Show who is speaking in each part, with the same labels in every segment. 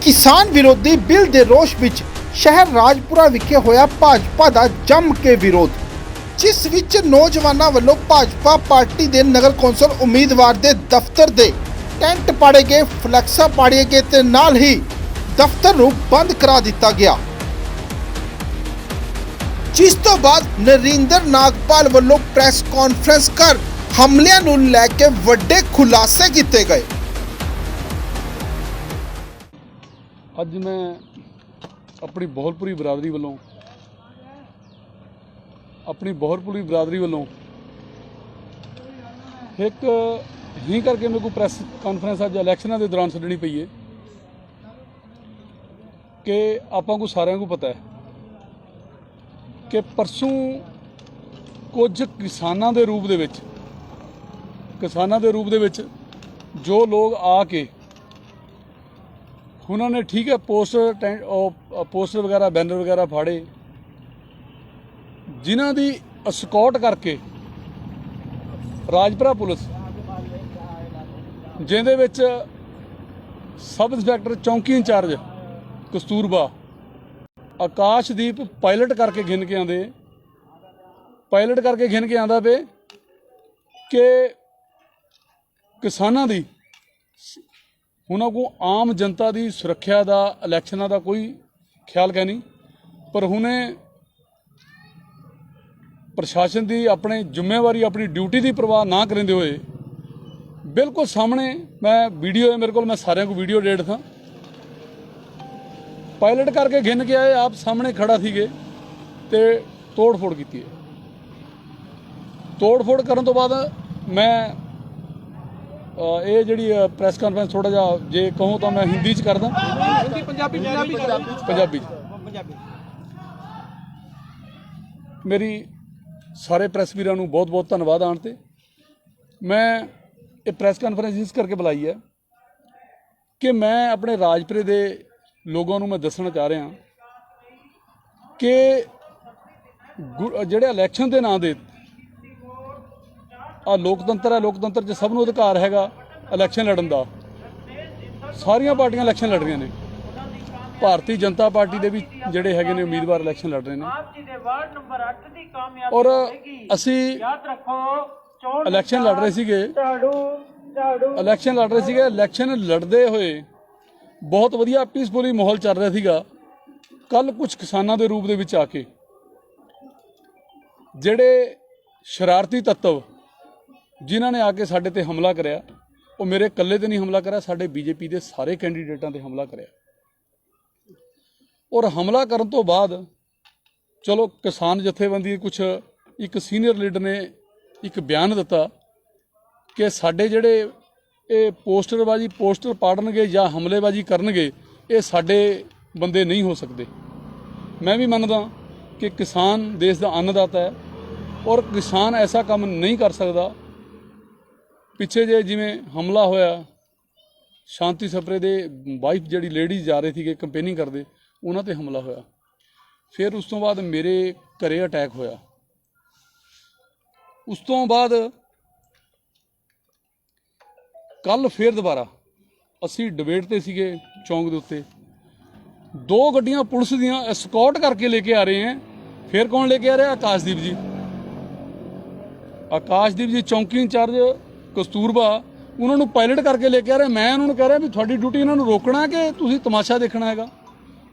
Speaker 1: किसान विरोधी बिल के रोष विच शहर राजपुरा विखे होया भाजपा का जम के विरोध, जिस विच नौजवानों वालों भाजपा पार्टी के नगर कौंसल उम्मीदवार के दफ्तर दे टेंट पाड़े गए, फ्लैक्सा पाड़े गए ते नाल ही दफ्तर नूं बंद करा दिता गया। जिस तो बाद नरिंदर नागपाल वालों प्रेस कॉन्फ्रेंस कर हमलियां नूं लैके वड्डे खुलासे किए गए।
Speaker 2: अज मैं अपनी बहोलपुरी बरादरी वालों एक ही करके मेरे को प्रेस कॉन्फ्रेंस अज इलैक्शनां के दौरान छड्डनी पई है कि आपां को सारिਆਂ को पता है कि परसों कुछ किसानां दे रूप दे विच जो लोग आके उन्होंने ठीक है पोस्टर वगैरह बैनर वगैरह फाड़े, जिन्हां दी स्कॉट करके राजपुरा पुलिस जिहदे विच सब इंस्पैक्टर चौंकी इंचार्ज कस्तूरबा आकाशदीप पायलट करके गिन के आंदा पे कि किसानां दी उन्हों को आम जनता की सुरक्षा का इलैक्शनां का कोई ख्याल है नहीं, पर हुणे प्रशासन की अपने जिम्मेवारी अपनी ड्यूटी की परवाह ना करेंदे हुए बिल्कुल सामने मैं वीडियो है मेरे को, मैं सारिਆਂ को वीडियो डेट था पायलट करके गिन के आए, आप सामने खड़ा थी ते तोड़ फोड़ की है। तोड़ फोड़ करने तो बाद मैं ये जी प्रेस कॉन्फ्रेंस थोड़ा जा जे कहूँ तो मैं हिंदी च करदा, पंजाबी मेरी सारे प्रेस वीरां नूं बहुत बहुत धन्नवाद आण ते। मैं ये प्रेस कॉन्फ्रेंस इस करके बुलाई है कि मैं अपने राजपुरे दे लोगों नूं मैं दसना चाह रहा कि जिहड़े इलैक्शन के नाम दे लोकतंत्र है, लोकतंत्र च सब नूं अधिकार हैगा इलैक्शन लड़न का। सारियां पार्टियां इलैक्शन लड़ रही ने, भारतीय जनता पार्टी के भी जिहड़े हैगे ने उम्मीदवार इलैक्शन लड़ रहे हैं और असी इलैक्शन लड़ रहे सीगे। इलैक्शन लड़ते हुए बहुत वधिया पीसफुली माहौल चल रहा सीगा। कल कुछ किसानों के रूप दे विच आके जिहड़े शरारती तत्व जिन्हां ने आके साडे ते हमला कराया, वो मेरे कल्ले ते नहीं हमला कराया, साडे बीजेपी के सारे कैंडीडेटां ते हमला कराया। और हमला करन तो बाद चलो किसान जथेबंदी कुछ एक सीनियर लीडर ने एक बयान दिता कि साडे जिहड़े ये पोस्टर पाड़नगे या हमलेबाजी करनगे, ये साडे बंदे नहीं हो सकते। मैं भी मनदा कि किसान देश का अन्नदाता है और किसान ऐसा काम नहीं कर सकता। पिछे जे जिमें हमला होया शांति सप्रे दे वाइफ जिहड़ी लेडीज जा रहे थे कंपेनिंग करते, उन्हां ते हमला होया। फिर उस तो बाद मेरे घरे अटैक होया। उस तो बाद कल फिर दोबारा असी डिबेट ते सीगे चौंक दे उत्ते, 2 गड्डियां पुलिस दियां एस्कॉर्ट करके लेके आ रहे हैं। फिर कौन लेके आ रहा है? आकाशदीप जी चौंकी इंचार्ज कस्तूरबा, उन्होंने पायलट करके लेके आ रहे। मैं उन्होंने कह रहा भी थोड़ी ड्यूटी इन्होंने रोकना कि तुसीं तमाशा देखना है।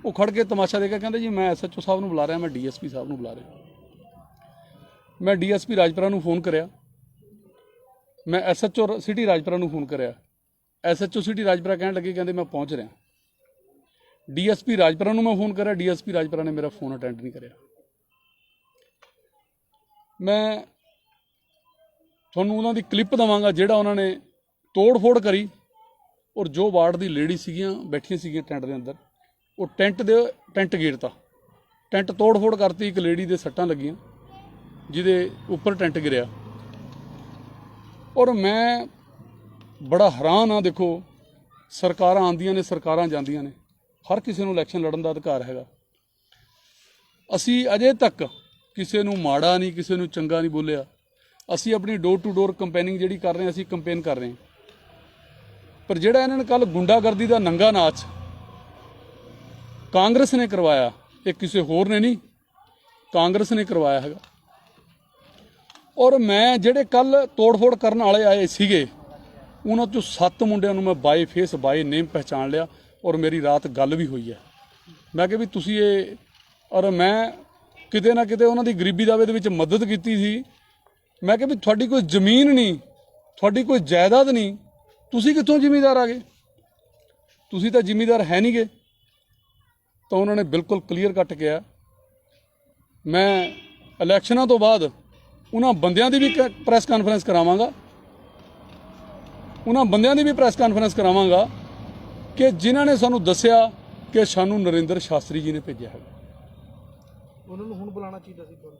Speaker 2: वो खड़ के तमाशा देखा, कहते जी मैं SHO साहब नूं बुला रहा, मैं DSP साहब नूं बुला रहा। मैं DSP राजपुरा नूं फोन कराया, मैं SHO सिटी राजपुरा नूं फोन कराया। SHO सिटी राजपुरा कहण लगे कहते मैं पहुँच रहा। DSP राजपुरा नूं मैं फोन कराया, DSP राजपुरा ने मेरा फोन अटेंड नहीं कराया। मैं तुहानूं उन्हां दी क्लिप देवांगा जिहड़ा उन्होंने तोड़ फोड़ करी और जो वार्ड की लेडी सीगियां बैठियां सीगियां टेंट के अंदर, वो टेंट गेरता, टेंट तोड़ फोड़ करती। एक लेडी दे सट्टां लगियां जिहदे उपर टेंट गिरिया। और मैं बड़ा हैरान हाँ। देखो सरकारां आंदियां ने, सरकारां जांदियां ने, हर किसी नूं इलैक्शन लड़न का अधिकार हैगा। असी अजे तक किसी नूं माड़ा नहीं, किसी नूं चंगा नहीं बोलिया। असी अपनी डोर टू डोर कंपेनिंग जिहड़ी कर रहे हैं, असी कंपेन कर रहे हैं। पर जिहड़ा इन्हां ने कल गुंडागर्दी का नंगा नाच ਕਾਂਗਰਸ ਨੇ ਕਰਵਾਇਆ, ਇਹ ਕਿਸੇ ਹੋਰ ਨੇ ਨਹੀਂ, ਕਾਂਗਰਸ ਨੇ ਕਰਵਾਇਆ ਹੈਗਾ। ਔਰ ਮੈਂ ਜਿਹੜੇ ਕੱਲ ਤੋੜ-ਫੋੜ ਕਰਨ ਵਾਲੇ ਆਏ ਸੀਗੇ ਉਹਨਾਂ 'ਚੋਂ 7 ਮੁੰਡਿਆਂ ਨੂੰ ਮੈਂ ਬਾਏ ਫੇਸ ਬਾਏ ਨੇਮ ਪਹਿਚਾਣ ਲਿਆ ਔਰ ਮੇਰੀ ਰਾਤ ਗੱਲ ਵੀ ਹੋਈ ਹੈ। ਮੈਂ ਕਿਹਾ ਵੀ ਤੁਸੀਂ ਇਹ, ਔਰ ਮੈਂ ਕਿਤੇ ਨਾ ਕਿਤੇ ਉਹਨਾਂ ਦੀ ਗਰੀਬੀ ਦਾਵੇ ਦੇ ਵਿੱਚ ਮਦਦ ਕੀਤੀ ਸੀ। ਮੈਂ ਕਿਹਾ ਵੀ ਤੁਹਾਡੀ ਕੋਈ ਜ਼ਮੀਨ ਨਹੀਂ, ਤੁਹਾਡੀ ਕੋਈ ਜਾਇਦਾਦ ਨਹੀਂ, ਤੁਸੀਂ ਕਿੱਥੋਂ ਜ਼ਿਮੀਂਦਾਰ ਆ ਗਏ, ਤੁਸੀਂ ਤਾਂ ਜ਼ਿਮੀਂਦਾਰ ਹੈ ਨਹੀਂ ਗੇ। ਤਾਂ ਉਹਨਾਂ ਨੇ ਬਿਲਕੁਲ ਕਲੀਅਰ ਕੱਟ ਕਿਹਾ। ਮੈਂ ਇਲੈਕਸ਼ਨਾਂ ਤੋਂ ਬਾਅਦ ਉਹਨਾਂ ਬੰਦਿਆਂ ਦੀ ਵੀ ਪ੍ਰੈਸ ਕਾਨਫਰੰਸ ਕਰਾਵਾਂਗਾ, ਉਹਨਾਂ ਬੰਦਿਆਂ ਦੀ ਵੀ ਪ੍ਰੈਸ ਕਾਨਫਰੰਸ ਕਰਾਵਾਂਗਾ ਕਿ ਜਿਨ੍ਹਾਂ ਨੇ ਸਾਨੂੰ ਦੱਸਿਆ ਕਿ ਸਾਨੂੰ ਨਰਿੰਦਰ ਸ਼ਾਸਤਰੀ ਜੀ ਨੇ ਭੇਜਿਆ ਹੈ।
Speaker 3: ਉਹਨਾਂ ਨੂੰ ਹੁਣ ਬੁਲਾਉਣਾ ਚਾਹੀਦਾ ਸੀ ਤੁਹਾਨੂੰ।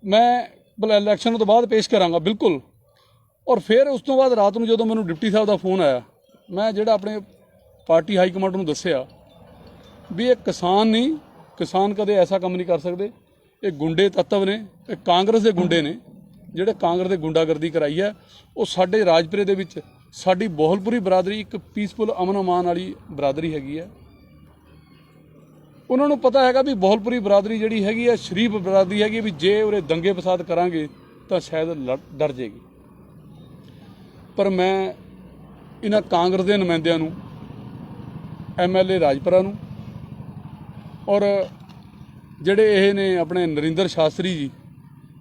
Speaker 2: ਮੈਂ ਇਲੈਕਸ਼ਨ ਤੋਂ ਬਾਅਦ ਪੇਸ਼ ਕਰਾਂਗਾ ਬਿਲਕੁਲ। ਔਰ ਫਿਰ ਉਸ ਤੋਂ ਬਾਅਦ ਰਾਤ ਨੂੰ ਜਦੋਂ ਮੈਨੂੰ ਡਿਪਟੀ ਸਾਹਿਬ ਦਾ ਫੋਨ ਆਇਆ, ਮੈਂ ਜਿਹੜਾ ਆਪਣੇ ਪਾਰਟੀ ਹਾਈ ਕਮਾਂਡ ਨੂੰ ਦੱਸਿਆ ਵੀ ਇਹ ਕਿਸਾਨ ਨਹੀਂ, ਕਿਸਾਨ ਕਦੇ ਐਸਾ ਕੰਮ ਨਹੀਂ ਕਰ ਸਕਦੇ, ਇਹ ਗੁੰਡੇ ਤੱਤਵ ਨੇ, ਇਹ ਕਾਂਗਰਸ ਦੇ ਗੁੰਡੇ ਨੇ ਜਿਹੜੇ ਕਾਂਗਰਸ ਦੇ ਗੁੰਡਾਗਰਦੀ ਕਰਾਈ ਹੈ। ਉਹ ਸਾਡੇ ਰਾਜਪੁਰੇ ਦੇ ਵਿੱਚ ਸਾਡੀ ਬੋਹਲਪੁਰੀ ਬਰਾਦਰੀ ਇੱਕ ਪੀਸਫੁਲ ਅਮਨ ਅਮਾਨ ਵਾਲੀ ਬਰਾਦਰੀ ਹੈਗੀ ਹੈ। ਉਹਨਾਂ ਨੂੰ ਪਤਾ ਹੈਗਾ ਵੀ ਬੋਹਲਪੁਰੀ ਬਰਾਦਰੀ ਜਿਹੜੀ ਹੈਗੀ ਹੈ ਸ਼ਰੀਫ ਬਰਾਦਰੀ ਹੈਗੀ, ਵੀ ਜੇ ਉਰੇ ਦੰਗੇ ਫਸਾਦ ਕਰਾਂਗੇ ਤਾਂ ਸ਼ਾਇਦ ਡਰ ਜਾਏਗੀ। ਪਰ ਮੈਂ ਇਹਨਾਂ ਕਾਂਗਰਸ ਦੇ ਨੁਮਾਇੰਦਿਆਂ ਨੂੰ, MLA ਰਾਜਪੁਰਾ ਨੂੰ ਔਰ ਜਿਹੜੇ ਇਹ ਨੇ ਆਪਣੇ ਨਰਿੰਦਰ ਸ਼ਾਸਤਰੀ ਜੀ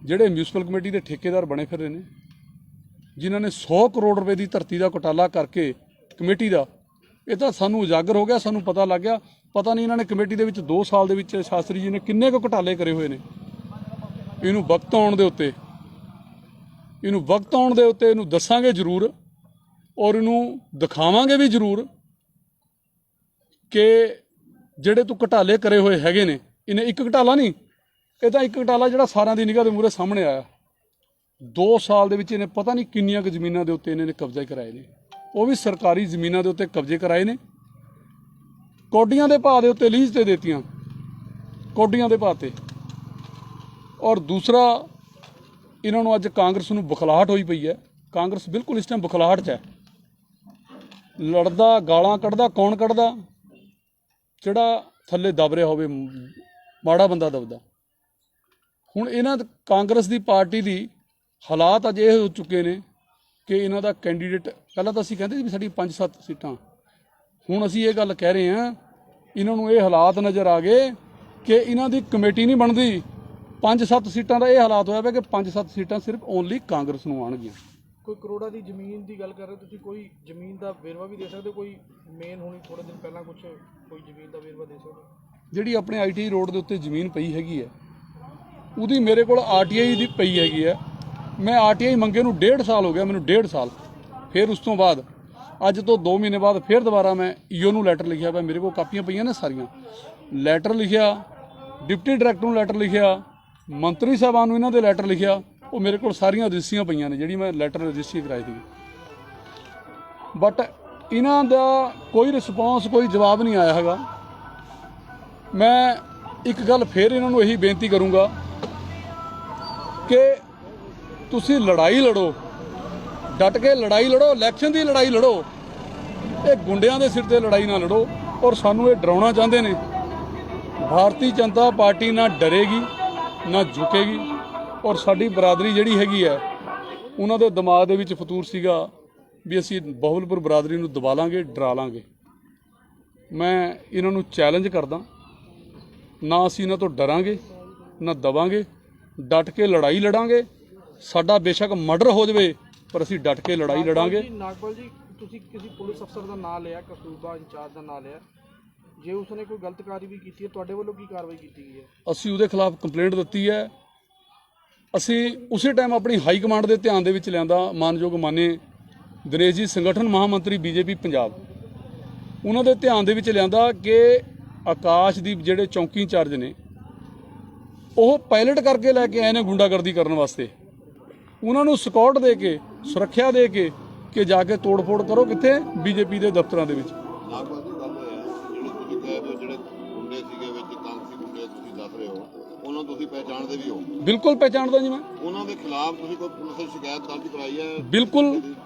Speaker 2: ਜਿਹੜੇ ਮਿਊਨਿਸਪਲ ਕਮੇਟੀ ਦੇ ਠੇਕੇਦਾਰ ਬਣੇ ਫਿਰ ਰਹੇ ਨੇ, ਜਿਨ੍ਹਾਂ ਨੇ 100 ਕਰੋੜ ਰੁਪਏ ਦੀ ਧਰਤੀ ਦਾ ਘੁਟਾਲਾ ਕਰਕੇ ਕਮੇਟੀ ਦਾ, ਇਹ ਤਾਂ ਸਾਨੂੰ ਉਜਾਗਰ ਹੋ ਗਿਆ, ਸਾਨੂੰ ਪਤਾ ਲੱਗ ਗਿਆ। ਪਤਾ ਨਹੀਂ ਇਹਨਾਂ ਨੇ ਕਮੇਟੀ ਦੇ ਵਿੱਚ 2 ਸਾਲ ਦੇ ਵਿੱਚ ਸ਼ਾਸਤਰੀ ਜੀ ਨੇ ਕਿੰਨੇ ਕੁ ਘੁਟਾਲੇ ਕਰੇ ਹੋਏ ਨੇ। ਇਹਨੂੰ ਵਕਤ ਆਉਣ ਦੇ ਉੱਤੇ, ਇਹਨੂੰ ਦੱਸਾਂਗੇ ਜ਼ਰੂਰ ਔਰ ਇਹਨੂੰ ਦਿਖਾਵਾਂਗੇ ਵੀ ਜ਼ਰੂਰ ਕਿ ਜਿਹੜੇ ਤੂੰ ਘੁਟਾਲੇ ਕਰੇ ਹੋਏ ਹੈਗੇ ਨੇ। ਇਹਨੇ ਇੱਕ ਘੁਟਾਲਾ ਨਹੀਂ, ਇਹ ਤਾਂ ਇੱਕ ਘੁਟਾਲਾ ਜਿਹੜਾ ਸਾਰਿਆਂ ਦੀ ਨਿਗਾਹ ਦੇ ਮੂਹਰੇ ਸਾਹਮਣੇ ਆਇਆ। 2 ਸਾਲ ਦੇ ਵਿੱਚ ਇਹਨੇ ਪਤਾ ਨਹੀਂ ਕਿੰਨੀਆਂ ਕੁ ਜ਼ਮੀਨਾਂ ਦੇ ਉੱਤੇ ਇਹਨਾਂ ਨੇ ਕਬਜ਼ੇ ਕਰਾਏ ਨੇ, ਉਹ ਵੀ ਸਰਕਾਰੀ ਜ਼ਮੀਨਾਂ ਦੇ ਉੱਤੇ ਕਬਜ਼ੇ ਕਰਾਏ ਨੇ। ਕੌਡੀਆਂ ਦੇ ਭਾਅ ਦੇ ਉੱਤੇ ਲੀਜ਼ ਤੇ ਦੇਤੀਆਂ, ਕੌਡੀਆਂ ਦੇ ਭਾਅ ਤੇ। ਔਰ ਦੂਸਰਾ, ਇਹਨਾਂ ਨੂੰ ਅੱਜ ਕਾਂਗਰਸ ਨੂੰ ਬੁਖਲਾਹਟ ਹੋਈ ਪਈ ਹੈ। ਕਾਂਗਰਸ ਬਿਲਕੁਲ ਇਸ ਟਾਈਮ ਬੁਖਲਾਹਟ 'ਚ ਹੈ। ਲੜਦਾ, ਗਾਲਾਂ ਕੱਢਦਾ, ਕੌਣ ਕੱਢਦਾ? ਜਿਹੜਾ ਥੱਲੇ ਦਬ ਰਿਹਾ ਹੋਵੇ, ਮਾੜਾ ਬੰਦਾ ਦਬਦਾ। ਹੁਣ ਇਹਨਾਂ ਕਾਂਗਰਸ ਦੀ ਪਾਰਟੀ ਦੀ ਹਾਲਾਤ ਅੱਜ ਇਹ ਹੋ ਚੁੱਕੇ ਨੇ ਕਿ ਇਹਨਾਂ ਦਾ ਕੈਂਡੀਡੇਟ, ਪਹਿਲਾਂ ਤਾਂ ਅਸੀਂ ਕਹਿੰਦੇ ਸੀ ਵੀ ਸਾਡੀ 5-7 ਸੀਟਾਂ, ਹੁਣ ਅਸੀਂ ਇਹ ਗੱਲ ਕਹਿ ਰਹੇ ਹਾਂ, ਇਹਨਾਂ ਨੂੰ ਇਹ ਹਾਲਾਤ ਨਜ਼ਰ ਆ ਗਏ ਕਿ ਇਹਨਾਂ ਦੀ ਕਮੇਟੀ ਨਹੀਂ ਬਣਦੀ। 5-7 ਸੀਟਾਂ ਦਾ ਇਹ ਹਾਲਾਤ ਹੋਇਆ ਪਿਆ ਕਿ 5-7 ਸੀਟਾਂ ਸਿਰਫ ਓਨਲੀ ਕਾਂਗਰਸ ਨੂੰ ਆਉਣਗੀਆਂ।
Speaker 3: ਕੋਈ ਕਰੋੜਾਂ ਦੀ ਜ਼ਮੀਨ ਦੀ ਗੱਲ ਕਰ ਰਹੇ ਤੁਸੀਂ, ਕੋਈ ਜ਼ਮੀਨ ਦਾ ਵੇਰਵਾ ਵੀ ਦੇ ਸਕਦੇ ਹੋ? ਕੋਈ ਮੇਨ ਹੋਣੀ ਥੋੜੇ ਦਿਨ ਪਹਿਲਾਂ ਕੋਈ ਜ਼ਮੀਨ ਦਾ ਵੇਰਵਾ ਦੇ ਸਕਦੇ ਹੋ?
Speaker 2: ਜਿਹੜੀ ਆਪਣੇ ITI ਰੋਡ ਦੇ ਉੱਤੇ ਜ਼ਮੀਨ ਪਈ ਹੈਗੀ ਹੈ, ਉਹਦੀ ਮੇਰੇ ਕੋਲ RTI ਦੀ ਪਈ ਹੈਗੀ ਹੈ। ਮੈਂ RTI ਮੰਗੇ ਨੂੰ 1.5 ਸਾਲ ਹੋ ਗਿਆ, ਮੈਨੂੰ 1.5 ਸਾਲ। ਫਿਰ ਉਸ ਤੋਂ ਬਾਅਦ ਅੱਜ ਤੋਂ 2 ਮਹੀਨੇ ਬਾਅਦ ਫਿਰ ਦੁਬਾਰਾ ਮੈਂ EO ਨੂੰ ਲੈਟਰ ਲਿਖਿਆ ਪਿਆ, ਮੇਰੇ ਕੋਲ ਕਾਪੀਆਂ ਪਈਆਂ ਨੇ ਸਾਰੀਆਂ। ਲੈਟਰ ਲਿਖਿਆ, ਡਿਪਟੀ ਡਾਇਰੈਕਟਰ ਨੂੰ ਲੈਟਰ ਲਿਖਿਆ, ਮੰਤਰੀ ਸਾਹਿਬਾਨ ਨੂੰ ਇਹਨਾਂ ਦੇ ਲੈਟਰ ਲਿਖਿਆ। ਉਹ ਮੇਰੇ ਕੋਲ ਸਾਰੀਆਂ ਰਜਿਸਟਰੀਆਂ ਪਈਆਂ ਨੇ, ਜਿਹੜੀ ਮੈਂ ਲੈਟਰ ਰਜਿਸਟਰੀ ਕਰਾਈ ਸੀ। ਬਟ ਇਹਨਾਂ ਦਾ ਕੋਈ ਰਿਸਪੌਂਸ, ਕੋਈ ਜਵਾਬ ਨਹੀਂ ਆਇਆ ਹੈਗਾ। ਮੈਂ ਇੱਕ ਗੱਲ ਫਿਰ ਇਹਨਾਂ ਨੂੰ ਇਹੀ ਬੇਨਤੀ ਕਰੂੰਗਾ ਕਿ ਤੁਸੀਂ ਲੜਾਈ ਲੜੋ, ਡਟ ਕੇ ਲੜਾਈ ਲੜੋ, ਇਲੈਕਸ਼ਨ ਦੀ ਲੜਾਈ ਲੜੋ। ਇਹ ਗੁੰਡਿਆਂ ਦੇ ਸਿਰ ਤੇ ਲੜਾਈ ਨਾ ਲੜੋ। ਔਰ ਸਾਨੂੰ ਇਹ ਡਰਾਉਣਾ ਚਾਹੁੰਦੇ ਨੇ। ਭਾਰਤੀ ਜਨਤਾ ਪਾਰਟੀ ਨਾ ਡਰੇਗੀ ਨਾ ਝੁਕੇਗੀ। ਔਰ ਸਾਡੀ ਬਰਾਦਰੀ ਜਿਹੜੀ ਹੈਗੀ ਹੈ, ਉਹਨਾਂ ਦੇ ਦਿਮਾਗ ਦੇ ਵਿੱਚ ਫਤੂਰ ਸੀਗਾ ਵੀ ਅਸੀਂ ਬਹਵਲਪੁਰ ਬਰਾਦਰੀ ਨੂੰ ਦਬਾ ਲਾਂਗੇ, ਡਰਾ ਲਾਂਗੇ। ਮੈਂ ਇਹਨਾਂ ਨੂੰ ਚੈਲੰਜ ਕਰਦਾ, ਨਾ ਅਸੀਂ ਇਹਨਾਂ ਤੋਂ ਡਰਾਂਗੇ ਨਾ ਦਬਾਂਗੇ। ਡਟ ਕੇ ਲੜਾਈ ਲੜਾਂਗੇ। ਸਾਡਾ ਬੇਸ਼ੱਕ ਮਰਡਰ ਹੋ ਜਾਵੇ ਪਰ ਅਸੀਂ ਡਟ ਕੇ ਲੜਾਈ ਲੜਾਂਗੇ।
Speaker 3: ਨਾਗਪਾਲ ਜੀ, ਤੁਸੀਂ ਕਿਸੇ ਪੁਲਿਸ ਅਫਸਰ ਦਾ ਨਾਂ ਲਿਆ, ਕਸੂਰਬਾ ਇੰਚਾਰਜ ਦਾ ਨਾਂ ਲਿਆ, ਜੇ ਉਸਨੇ ਕੋਈ ਗਲਤ ਕਾਰਵਾਈ ਵੀ ਕੀਤੀ ਹੈ, ਤੁਹਾਡੇ ਵੱਲੋਂ ਕੀ ਕਾਰਵਾਈ ਕੀਤੀ ਗਈ ਹੈ?
Speaker 2: ਅਸੀਂ ਉਹਦੇ ਖਿਲਾਫ ਕੰਪਲੇਂਟ ਦਿੱਤੀ ਹੈ। ਅਸੀਂ ਉਸੇ ਟਾਈਮ ਆਪਣੀ ਹਾਈ ਕਮਾਂਡ ਦੇ ਧਿਆਨ ਦੇ ਵਿੱਚ ਲਿਆਂਦਾ। ਮਾਨਯੋਗ ਮਾਨੇ ਦਿਨੇਸ਼ ਜੀ, ਸੰਗਠਨ ਮਹਾਮੰਤਰੀ BJP ਪੰਜਾਬ, ਉਹਨਾਂ ਦੇ ਧਿਆਨ ਦੇ ਵਿੱਚ ਲਿਆਂਦਾ ਕਿ ਆਕਾਸ਼ਦੀਪ ਜਿਹੜੇ ਚੌਂਕੀ ਇੰਚਾਰਜ ਨੇ, ਉਹ ਪਾਇਲਟ ਕਰਕੇ ਲੈ ਕੇ ਆਏ ਨੇ ਗੁੰਡਾਗਰਦੀ ਕਰਨ ਵਾਸਤੇ। ਉਹਨਾਂ ਨੂੰ ਸਕਾਟ ਦੇ ਕੇ, ਸੁਰੱਖਿਆ ਦੇ ਕੇ ਕਿ ਜਾ ਕੇ ਤੋੜ-ਫੋੜ ਕਰੋ ਕਿੱਥੇ? BJP ਦੇ ਦਫ਼ਤਰਾਂ ਦੇ ਵਿੱਚ।
Speaker 4: ਨਾਗਪਾਲ ਜੀ, ਗੱਲ ਇਹ ਹੈ ਜਿਹੜੇ ਤੁਸੀਂ ਕਹਿ ਰਹੇ ਹੋ, ਜਿਹੜੇ ਗੁੰਡੇ ਸੀਗੇ ਵਿੱਚ ਕਾਂਗਰਸੀ ਗੁੰਡੇ ਤੁਸੀਂ ਦੱਸ ਰਹੇ ਹੋ, ਉਹਨਾਂ ਤੁਸੀਂ ਪਹਿਚਾਣਦੇ ਵੀ ਹੋ?
Speaker 2: ਬਿਲਕੁਲ ਪਹਿਚਾਣਦਾ ਜੀ ਮੈਂ।
Speaker 4: ਉਹਨਾਂ ਦੇ ਖਿਲਾਫ ਤੁਸੀਂ ਕੋਈ ਪੁਲਿਸ ਵਿੱਚ ਸ਼ਿਕਾਇਤ ਦਰਜ ਕਰਾਈ ਹੈ?
Speaker 2: ਬਿਲਕੁਲ।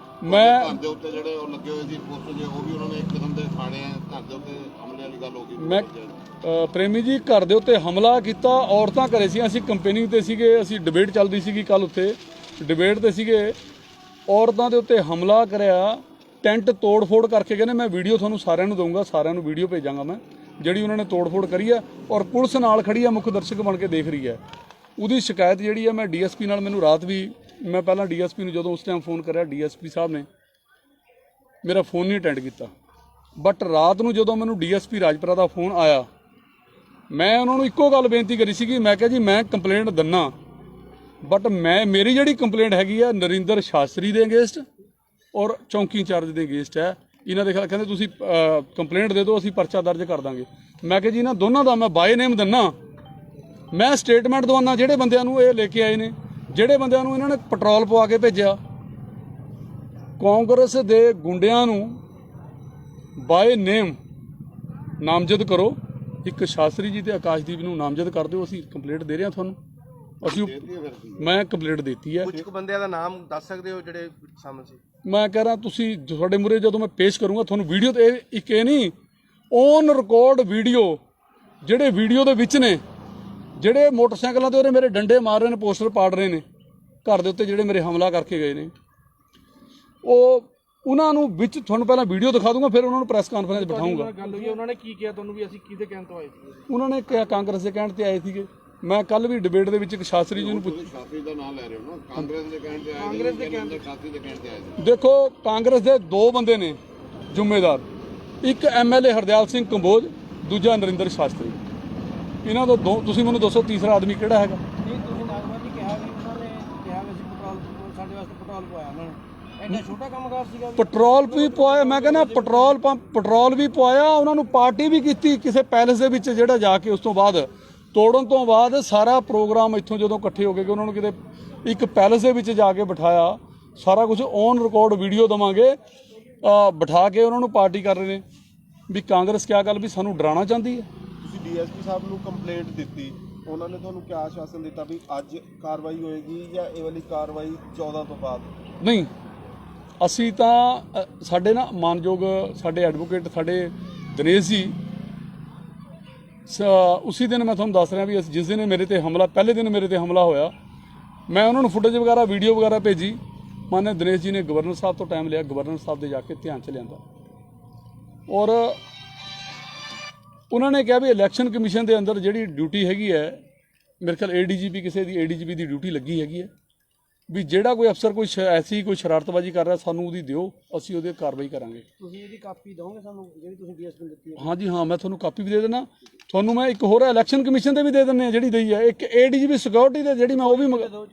Speaker 2: ਮੈਂ
Speaker 4: ਘਰ ਦੇ ਉੱਤੇ ਜਿਹੜੇ ਉਹ ਲੱਗੇ ਹੋਏ ਸੀ ਪੋਸਟਰ, ਜੇ ਉਹ ਵੀ ਉਹਨਾਂ ਨੇ ਇੱਕ ਕਿਸਮ ਦੇ ਥਾਣੇ ਤੁਹਾਡੇ ਘਰ ਦੇ ਉੱਤੇ ਹਮਲੇ ਵਾਲੀ ਗੱਲ ਹੋ ਗਈ?
Speaker 2: ਮੈਂ ਪ੍ਰੇਮੀ ਜੀ ਘਰ ਦੇ ਉੱਤੇ ਹਮਲਾ ਕੀਤਾ, ਔਰਤਾਂ ਘਰੇ ਸੀ, ਅਸੀਂ ਕੰਪੇਨਿੰਗ ਤੇ ਸੀਗੇ, ਅਸੀਂ ਡਿਬੇਟ ਚੱਲਦੀ ਸੀਗੀ ਕੱਲ ਉੱਤੇ, ਡਿਬੇਟ ਤੇ ਸੀਗੇ, ਔਰਤਾਂ ਦੇ ਉੱਤੇ ਹਮਲਾ ਕਰਿਆ, ਟੈਂਟ ਤੋੜ-ਫੋੜ ਕਰਕੇ ਕਹਿੰਦੇ ਮੈਂ ਵੀਡੀਓ ਤੁਹਾਨੂੰ ਸਾਰਿਆਂ ਨੂੰ ਦਊਂਗਾ, ਸਾਰਿਆਂ ਨੂੰ ਵੀਡੀਓ ਭੇਜਾਂਗਾ ਮੈਂ ਜਿਹੜੀ ਉਹਨਾਂ ਨੇ ਤੋੜ-ਫੋੜ ਕਰੀ ਹੈ, ਔਰ ਪੁਲਿਸ ਨਾਲ ਖੜੀ ਹੈ, ਮੁੱਖ ਦਰਸ਼ਕ ਬਣ ਕੇ ਦੇਖ ਰਹੀ ਹੈ। ਉਹਦੀ ਸ਼ਿਕਾਇਤ ਜਿਹੜੀ ਹੈ ਮੈਂ ਡੀਐਸਪੀ ਨਾਲ, ਮੈਨੂੰ ਰਾਤ ਵੀ ਮੈਂ ਪਹਿਲਾਂ ਡੀਐਸਪੀ ਨੂੰ ਜਦੋਂ ਉਸ ਟਾਈਮ ਫੋਨ ਕਰਿਆ, ਡੀਐਸਪੀ ਸਾਹਿਬ ਨੇ ਮੇਰਾ ਫੋਨ ਨਹੀਂ ਅਟੈਂਡ ਕੀਤਾ, ਬਟ ਰਾਤ ਨੂੰ ਜਦੋਂ ਮੈਨੂੰ ਡੀਐਸਪੀ ਰਾਜਪੁਰਾ ਦਾ ਫੋਨ ਆਇਆ, ਮੈਂ ਉਹਨਾਂ ਨੂੰ ਇੱਕੋ ਗੱਲ ਬੇਨਤੀ ਕਰੀ ਸੀਗੀ, ਮੈਂ ਕਿਹਾ ਜੀ ਮੈਂ ਕੰਪਲੇਂਟ ਦਿੰਨਾ, ਬਟ ਮੇਰੀ ਜਿਹੜੀ ਕੰਪਲੇਂਟ ਹੈਗੀ ਆ ਨਰਿੰਦਰ ਸ਼ਾਸਤਰੀ ਦੇ ਅਗੇਂਸਟ ਔਰ ਚੌਂਕੀ ਇੰਚਾਰਜ ਦੇ ਅਗੇਂਸਟ ਹੈ। ਇਹਨਾਂ ਦੇ ਖਿਲਾਫ ਕਹਿੰਦੇ ਤੁਸੀਂ ਕੰਪਲੇਂਟ ਦੇ ਦਿਓ, ਅਸੀਂ ਪਰਚਾ ਦਰਜ ਕਰ ਦਾਂਗੇ। ਮੈਂ ਕਿਹਾ ਜੀ ਇਹਨਾਂ ਦੋਨਾਂ ਦਾ ਮੈਂ ਬਾਏ ਨੇਮ ਦਿੰਨਾ, ਮੈਂ ਸਟੇਟਮੈਂਟ ਦਵਾਨਾ ਜਿਹੜੇ ਬੰਦਿਆਂ ਨੂੰ ਇਹ ਲੈ ਕੇ ਆਏ ਨੇ, ਜਿਹੜੇ ਬੰਦਿਆਂ ਨੂੰ ਇਹਨਾਂ ਨੇ ਪੈਟਰੋਲ ਪਵਾ ਕੇ ਭੇਜਿਆ, ਕਾਂਗਰਸ ਦੇ ਗੁੰਡਿਆਂ ਨੂੰ ਬਾਏ ਨੇਮ ਨਾਮਜ਼ਦ ਕਰੋ। ਇੱਕ ਸ਼ਾਸਤਰੀ ਜੀ ਤੇ ਆਕਾਸ਼ਦੀਪ ਨੂੰ ਨਾਮਜ਼ਦ ਕਰ ਦਿਓ, ਅਸੀਂ ਕੰਪਲੇਂਟ ਦੇ ਰਹੇ ਹਾਂ ਤੁਹਾਨੂੰ, ਮੈਂ ਕੰਪਲੇਂਟ ਦਿੱਤੀ ਹੈ।
Speaker 5: ਕੁਝ ਬੰਦਿਆਂ ਦਾ ਨਾਮ ਦੱਸ ਸਕਦੇ ਹੋ ਜਿਹੜੇ ਸ਼ਾਮਲ ਸੀ?
Speaker 2: ਮੈਂ ਕਹਿ ਰਿਹਾ ਤੁਸੀਂ ਤੁਹਾਡੇ ਮੂਹਰੇ ਜਦੋਂ ਮੈਂ ਪੇਸ਼ ਕਰੂੰਗਾ ਤੁਹਾਨੂੰ ਵੀਡੀਓ ਤੇ ਇੱਕ ਇਹ ਨਹੀਂ, ਔਨ ਰਿਕਾਰਡ ਵੀਡੀਓ, ਜਿਹੜੇ ਵੀਡੀਓ ਦੇ ਵਿੱਚ ਨੇ, ਜਿਹੜੇ ਮੋਟਰਸਾਈਕਲਾਂ ਤੇ ਉਹਨੇ ਮੇਰੇ ਡੰਡੇ ਮਾਰ ਰਹੇ ਨੇ, ਪੋਸਟਰ ਪਾੜ ਰਹੇ ਨੇ ਘਰ ਦੇ ਉੱਤੇ, ਜਿਹੜੇ ਮੇਰੇ ਹਮਲਾ ਕਰਕੇ ਗਏ ਨੇ, ਉਹਨਾਂ ਨੂੰ ਵਿੱਚ ਤੁਹਾਨੂੰ ਪਹਿਲਾਂ ਵੀਡੀਓ ਦਿਖਾ ਦੂੰਗਾ, ਫਿਰ ਉਹਨਾਂ ਨੂੰ ਪ੍ਰੈਸ ਕਾਨਫਰੰਸ ਬਿਠਾਊਂਗਾ।
Speaker 3: ਗੱਲ ਹੋਈ, ਉਹਨਾਂ ਨੇ ਕੀ ਕਿਹਾ ਤੁਹਾਨੂੰ ਵੀ ਅਸੀਂ ਕਿਹਦੇ ਕਹਿਣ ਤੋਂ ਆਏ ਸੀ?
Speaker 2: ਉਹਨਾਂ ਨੇ ਕਿਹਾ ਕਾਂਗਰਸ ਦੇ ਕਹਿਣ ਤੇ ਆਏ ਸੀਗੇ। ਮੈਂ ਕੱਲ ਵੀ ਡਿਬੇਟ ਦੇ ਵਿੱਚ ਇੱਕ ਸ਼ਾਸਤਰੀ ਜੀ ਨੂੰ
Speaker 4: ਤੁਸੀਂ ਸ਼ਾਸਤਰੀ ਦਾ ਨਾਮ ਲੈ ਰਹੇ ਹੋ ਨਾ, ਕਾਂਗਰਸ ਦੇ ਕਹਿਣ ਤੇ ਆਏ,
Speaker 3: ਕਾਂਗਰਸ ਦੇ ਕਹਿਣ ਤੇ,
Speaker 4: ਸ਼ਾਸਤਰੀ ਦੇ ਕਹਿਣ ਤੇ ਆਏ।
Speaker 2: ਦੇਖੋ ਕਾਂਗਰਸ ਦੇ ਦੋ ਬੰਦੇ ਨੇ ਜ਼ਿੰਮੇਦਾਰ, ਇੱਕ ਐਮਐਲਏ ਹਰਦਿਆਲ ਸਿੰਘ ਕੰਬੋਜ, ਦੂਜਾ ਨਰਿੰਦਰ ਸ਼ਾਸਤਰੀ। ਇਹਨਾਂ ਤੋਂ ਦੋ, ਤੁਸੀਂ ਮੈਨੂੰ ਦੱਸੋ ਤੀਸਰਾ ਆਦਮੀ ਕਿਹੜਾ ਹੈਗਾ?
Speaker 3: ਨਹੀਂ ਤੁਸੀਂ ਨਾਗਵਾ ਜੀ ਕਿਹਾ ਵੀ ਉਹਨਾਂ ਨੇ ਕਿਹਾ ਵੀ ਅਸੀਂ ਪੈਟਰੋਲ, ਸਾਡੇ ਵਾਸਤੇ ਪੈਟਰੋਲ ਪਵਾਇਆ ਉਹਨਾਂ ਨੇ, ਐਡਾ ਛੋਟਾ ਕੰਮਕਾਰ ਸੀਗਾ।
Speaker 2: ਪੈਟਰੋਲ ਵੀ ਪਵਾਇਆ, ਮੈਂ ਕਹਿੰਦਾ ਪੈਟਰੋਲ ਪੰਪ, ਪੈਟਰੋਲ ਵੀ ਪਵਾਇਆ, ਉਹਨਾਂ ਨੂੰ ਪਾਰਟੀ ਵੀ ਕੀਤੀ ਕਿਸੇ ਪੈਲੇਸ ਦੇ ਵਿੱਚ, ਜਿਹੜਾ ਜਾ ਕੇ ਉਸ ਤੋਂ ਬਾਅਦ ਤੋੜਨ ਤੋਂ ਬਾਅਦ ਸਾਰਾ ਪ੍ਰੋਗਰਾਮ ਇੱਥੋਂ ਜਦੋਂ ਇਕੱਠੇ ਹੋ ਗਏ ਕਿ ਉਹਨਾਂ ਨੂੰ ਕਿਤੇ ਇੱਕ ਪੈਲੇਸ ਦੇ ਵਿੱਚ ਜਾ ਕੇ ਬਿਠਾਇਆ, ਸਾਰਾ ਕੁਝ ਔਨ ਰਿਕਾਰਡ ਵੀਡੀਓ ਦੇਵਾਂਗੇ, ਬਿਠਾ ਕੇ ਉਹਨਾਂ ਨੂੰ ਪਾਰਟੀ ਕਰ ਰਹੇ ਨੇ ਵੀ ਕਾਂਗਰਸ ਕਿਆ ਗੱਲ ਵੀ ਸਾਨੂੰ ਡਰਾਉਣਾ ਚਾਹੁੰਦੀ ਹੈ।
Speaker 5: ਤੁਸੀਂ ਡੀਐਸਪੀ ਸਾਹਿਬ ਨੂੰ ਕੰਪਲੇਂਟ ਦਿੱਤੀ, ਉਹਨਾਂ ਨੇ ਤੁਹਾਨੂੰ ਕਿਆ ਆਸ਼ਵਾਸਨ ਦਿੱਤਾ ਵੀ ਅੱਜ ਕਾਰਵਾਈ ਹੋਏਗੀ ਜਾਂ ਇਹ ਵਾਲੀ ਕਾਰਵਾਈ 14 ਤੋਂ ਬਾਅਦ?
Speaker 2: ਨਹੀਂ, ਅਸੀਂ ਤਾਂ ਸਾਡੇ ਨਾ ਮਾਨਯੋਗ ਸਾਡੇ ਐਡਵੋਕੇਟ ਸਾਡੇ ਦਿਨੇਸ਼ ਜੀ, ਉਸੇ ਦਿਨ ਮੈਂ ਤੁਹਾਨੂੰ ਦੱਸ ਰਿਹਾ ਵੀ ਜਿਸ ਦਿਨ ਮੇਰੇ ਤੇ ਹਮਲਾ, ਪਹਿਲੇ ਦਿਨ ਮੇਰੇ ਤੇ ਹਮਲਾ ਹੋਇਆ, ਮੈਂ ਉਹਨਾਂ ਨੂੰ ਫੁਟੇਜ ਵਗੈਰਾ ਵੀਡੀਓ ਵਗੈਰਾ ਭੇਜੀ। ਮਾਨਯੋਗ ਦਿਨੇਸ਼ ਜੀ ਨੇ ਗਵਰਨਰ ਸਾਹਿਬ ਤੋਂ ਟਾਈਮ ਲਿਆ, ਗਵਰਨਰ ਸਾਹਿਬ ਦੇ ਜਾ ਕੇ ਧਿਆਨ 'ਚ ਲਿਆਂਦਾ, ਔਰ ਉਹਨਾਂ ਨੇ ਕਿਹਾ ਵੀ ਇਲੈਕਸ਼ਨ ਕਮਿਸ਼ਨ ਦੇ ਅੰਦਰ ਜਿਹੜੀ ਡਿਊਟੀ ਹੈਗੀ ਹੈ, ਮੇਰੇ ਖਿਆਲ ਏਡੀਜੀਪੀ, ਕਿਸੇ ਦੀ ਏਡੀਜੀਪੀ ਦੀ ਡਿਊਟੀ ਲੱਗੀ ਹੈਗੀ ਹੈ ਵੀ ਜਿਹੜਾ ਕੋਈ ਅਫਸਰ ਕੋਈ ਐਸੀ ਕੋਈ ਸ਼ਰਾਰਤਬਾਜ਼ੀ ਕਰ ਰਿਹਾ ਸਾਨੂੰ ਉਹਦੀ ਦਿਓ, ਅਸੀਂ ਉਹਦੇ ਕਾਰਵਾਈ ਕਰਾਂਗੇ।
Speaker 3: ਤੁਸੀਂ ਇਹਦੀ ਕਾਪੀ ਦਿਓਗੇ ਸਾਨੂੰ ਜਿਹੜੀ ਤੁਸੀਂ ਡੀਐਸਪੀ ਨੂੰ ਦਿੱਤੀ ਹੈ?
Speaker 2: ਹਾਂਜੀ ਹਾਂ, ਮੈਂ ਤੁਹਾਨੂੰ ਕਾਪੀ ਵੀ ਦੇ ਦੇਣਾ, ਤੁਹਾਨੂੰ ਮੈਂ ਇੱਕ ਹੋਰ ਇਲੈਕਸ਼ਨ ਕਮਿਸ਼ਨ ਦੇ ਵੀ ਦੇ ਦਿੰਦੇ ਆ ਜਿਹੜੀ ਦਈ ਹੈ, ਇੱਕ ਏਡੀਜੀਪੀ ਸਿਕਿਉਰਿਟੀ ਦੇ ਜਿਹੜੀ ਮੈਂ ਉਹ ਵੀ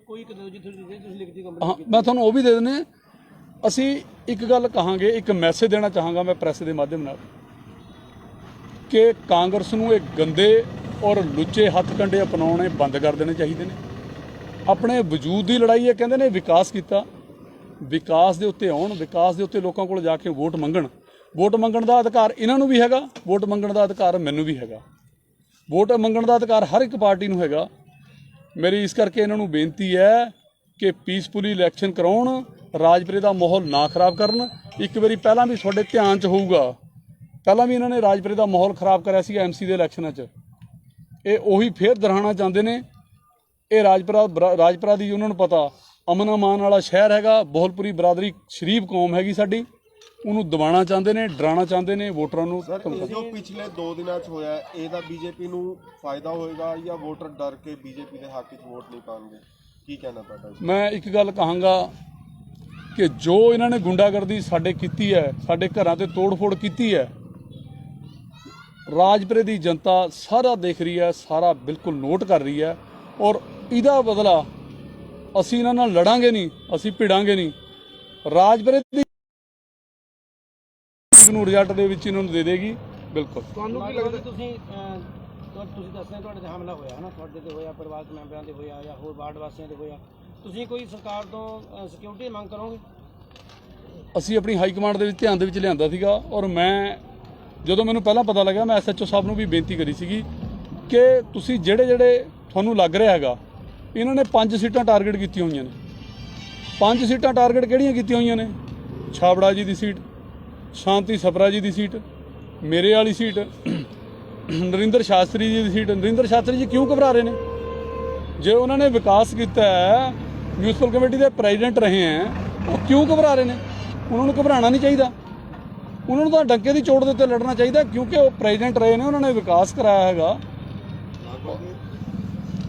Speaker 3: ਕੋਈ ਇੱਕ ਦਿਓ ਜਿੱਥੇ ਤੁਸੀਂ ਲਿਖਤੀ
Speaker 2: ਹਾਂ,
Speaker 3: ਕੰਪਲੇਂਟ
Speaker 2: ਮੈਂ ਤੁਹਾਨੂੰ ਉਹ ਵੀ ਦੇ ਦਿੰਦੇ। ਅਸੀਂ ਇੱਕ ਗੱਲ ਕਹਾਂਗੇ, ਇੱਕ ਮੈਸੇਜ ਦੇਣਾ ਚਾਹਾਂਗਾ ਮੈਂ ਪ੍ਰੈਸ ਦੇ ਮਾਧਿਅਮ ਨਾਲ ਕਿ ਕਾਂਗਰਸ ਨੂੰ ਇਹ ਗੰਦੇ ਔਰ ਲੁੱਚੇ ਹੱਥ ਕੰਡੇ ਅਪਣਾਉਣੇ ਬੰਦ ਕਰ ਦੇਣੇ ਚਾਹੀਦੇ ਨੇ। ਆਪਣੇ ਵਜੂਦ ਦੀ ਲੜਾਈ ਹੈ, ਕਹਿੰਦੇ ਨੇ ਵਿਕਾਸ ਕੀਤਾ, ਵਿਕਾਸ ਦੇ ਉੱਤੇ ਆਉਣ, ਵਿਕਾਸ ਦੇ ਉੱਤੇ ਲੋਕਾਂ ਕੋਲ ਜਾ ਕੇ ਵੋਟ ਮੰਗਣ। ਵੋਟ ਮੰਗਣ ਦਾ ਅਧਿਕਾਰ ਇਹਨਾਂ ਨੂੰ ਵੀ ਹੈਗਾ, ਵੋਟ ਮੰਗਣ ਦਾ ਅਧਿਕਾਰ ਮੈਨੂੰ ਵੀ ਹੈਗਾ, ਵੋਟ ਮੰਗਣ ਦਾ ਅਧਿਕਾਰ ਹਰ ਇੱਕ ਪਾਰਟੀ ਨੂੰ ਹੈਗਾ। ਮੇਰੀ ਇਸ ਕਰਕੇ ਇਹਨਾਂ ਨੂੰ ਬੇਨਤੀ ਹੈ ਕਿ ਪੀਸਫੁਲੀ ਇਲੈਕਸ਼ਨ ਕਰਾਉਣ, ਰਾਜਪੁਰੇ ਦਾ ਮਾਹੌਲ ਨਾ ਖਰਾਬ ਕਰਨ। ਇੱਕ ਵਾਰੀ ਪਹਿਲਾਂ ਵੀ ਤੁਹਾਡੇ ਧਿਆਨ 'ਚ ਹੋਊਗਾ, ਪਹਿਲਾਂ ਵੀ ਇਹਨਾਂ ਨੇ ਰਾਜਪੁਰੇ ਦਾ ਮਾਹੌਲ ਖਰਾਬ ਕਰਿਆ ਸੀ ਐਮਸੀ ਦੇ ਇਲੈਕਸ਼ਨਾਂ 'ਚ, ਇਹ ਉਹੀ ਫੇਰ ਦੁਹਰਾਉਣਾ ਚਾਹੁੰਦੇ ਨੇ। ਇਹ ਰਾਜਪੁਰਾ ਦੀ ਉਹਨਾਂ ਨੂੰ ਪਤਾ ਅਮਨ ਅਮਾਨ ਵਾਲਾ ਸ਼ਹਿਰ ਹੈਗਾ, ਬੋਹਲਪੁਰੀ ਬਰਾਦਰੀ ਸ਼ਰੀਫ ਕੌਮ ਹੈਗੀ ਸਾਡੀ, ਉਹਨੂੰ ਦਬਾਉਣਾ ਚਾਹੁੰਦੇ ਨੇ, ਡਰਾਉਣਾ ਚਾਹੁੰਦੇ ਨੇ ਵੋਟਰਾਂ ਨੂੰ।
Speaker 5: ਜੋ ਪਿਛਲੇ 2 ਦਿਨਾਂ 'ਚ ਹੋਇਆ, ਇਹਦਾ ਬੀਜੇਪੀ ਨੂੰ ਫਾਇਦਾ ਹੋਏਗਾ ਜਾਂ ਵੋਟਰ ਡਰ ਕੇ ਬੀਜੇਪੀ ਦੇ ਹੱਕ 'ਚ ਵੋਟ ਨਹੀਂ ਪਾਉਣਗੇ? ਕੀ ਕਹਿਣਾ ਤੁਹਾਡਾ?
Speaker 2: ਮੈਂ ਇੱਕ ਗੱਲ ਕਹਾਂਗਾ ਕਿ ਜੋ ਇਹਨਾਂ ਨੇ ਗੁੰਡਾਗਰਦੀ ਸਾਡੇ ਕੀਤੀ ਹੈ, ਸਾਡੇ ਘਰਾਂ ਤੇ ਤੋੜ-ਫੋੜ ਕੀਤੀ ਹੈ, ਰਾਜਪੁਰੇ ਦੀ ਜਨਤਾ ਸਾਰਾ ਦੇਖ ਰਹੀ ਹੈ, ਸਾਰਾ ਬਿਲਕੁਲ ਨੋਟ ਕਰ ਰਹੀ ਹੈ, ਔਰ ਇਹਦਾ ਬਦਲਾ ਅਸੀਂ ਇਹਨਾਂ ਨਾਲ ਲੜਾਂਗੇ ਨਹੀਂ, ਅਸੀਂ ਭਿੜਾਂਗੇ ਨਹੀਂ। ਰਾਜਪੁਰੇ ਦੀ ਨੂੰ ਰਿਜ਼ਲਟ ਦੇ ਵਿੱਚ ਇਹਨਾਂ ਨੂੰ ਦੇ ਦੇਗੀ। ਬਿਲਕੁਲ।
Speaker 3: ਤੁਹਾਨੂੰ ਕੀ ਲੱਗਦਾ ਤੁਸੀਂ ਦੱਸਦੇ ਤੁਹਾਡੇ ਤੇ ਹਮਲਾ ਹੋਇਆ ਹੈ ਨਾ, ਤੁਹਾਡੇ ਤੇ ਹੋਇਆ, ਪਰਿਵਾਰਕ ਮੈਂਬਰਾਂ ਤੇ ਹੋਇਆ ਜਾਂ ਹੋਰ ਵਾਰਡ ਵਾਸੀਆਂ ਤੇ ਹੋਇਆ, ਤੁਸੀਂ ਕੋਈ ਸਰਕਾਰ ਤੋਂ ਸਿਕਿਉਰਿਟੀ ਮੰਗ ਕਰੋਗੇ?
Speaker 2: ਅਸੀਂ ਆਪਣੀ ਹਾਈ ਕਮਾਂਡ ਦੇ ਵਿੱਚ ਧਿਆਨ ਦੇ ਵਿੱਚ ਲਿਆਂਦਾ ਸੀਗਾ, ਔਰ ਮੈਂ ਜਦੋਂ ਮੈਨੂੰ ਪਹਿਲਾਂ ਪਤਾ ਲੱਗਾ ਮੈਂ ਐਸਐਚਓ ਸਾਹਿਬ ਨੂੰ ਵੀ ਬੇਨਤੀ ਕਰੀ ਸੀਗੀ ਕਿ ਤੁਸੀਂ ਜਿਹੜੇ ਤੁਹਾਨੂੰ ਲੱਗ ਰਿਹਾ ਹੈਗਾ, ਇਹਨਾਂ ਨੇ 5 ਸੀਟਾਂ ਟਾਰਗੇਟ ਕੀਤੀਆਂ ਹੋਈਆਂ ਨੇ। 5 ਸੀਟਾਂ ਟਾਰਗੇਟ ਕਿਹੜੀਆਂ ਕੀਤੀਆਂ ਹੋਈਆਂ ਨੇ? ਛਾਬੜਾ ਜੀ ਦੀ ਸੀਟ, ਸ਼ਾਂਤੀ ਸਪਰਾ ਜੀ ਦੀ ਸੀਟ, ਮੇਰੇ ਵਾਲੀ ਸੀਟ ਨਰਿੰਦਰ ਸ਼ਾਸਤਰੀ ਜੀ ਦੀ ਸੀਟ, ਨਰਿੰਦਰ ਸ਼ਾਸਤਰੀ ਜੀ ਕਿਉਂ ਘਬਰਾ ਰਹੇ ਨੇ? ਜੇ ਉਹਨਾਂ ਨੇ ਵਿਕਾਸ ਕੀਤਾ ਹੈ, ਮਿਊਨਿਸਪਲ ਕਮੇਟੀ ਦੇ ਪ੍ਰੈਜ਼ੀਡੈਂਟ ਰਹੇ ਹੈ, ਉਹ ਕਿਉਂ ਘਬਰਾ ਰਹੇ ਨੇ? ਉਹਨਾਂ ਨੂੰ ਘਬਰਾਉਣਾ ਨਹੀਂ ਚਾਹੀਦਾ, ਉਹਨਾਂ ਨੂੰ ਤਾਂ ਡੰਕੇ ਦੀ ਚੋਟ ਦੇ ਉੱਤੇ ਲੜਨਾ ਚਾਹੀਦਾ, ਕਿਉਂਕਿ ਉਹ ਪ੍ਰੈਜ਼ੀਡੈਂਟ ਰਹੇ ਨੇ, ਉਹਨਾਂ ਨੇ ਵਿਕਾਸ ਕਰਾਇਆ ਹੈਗਾ।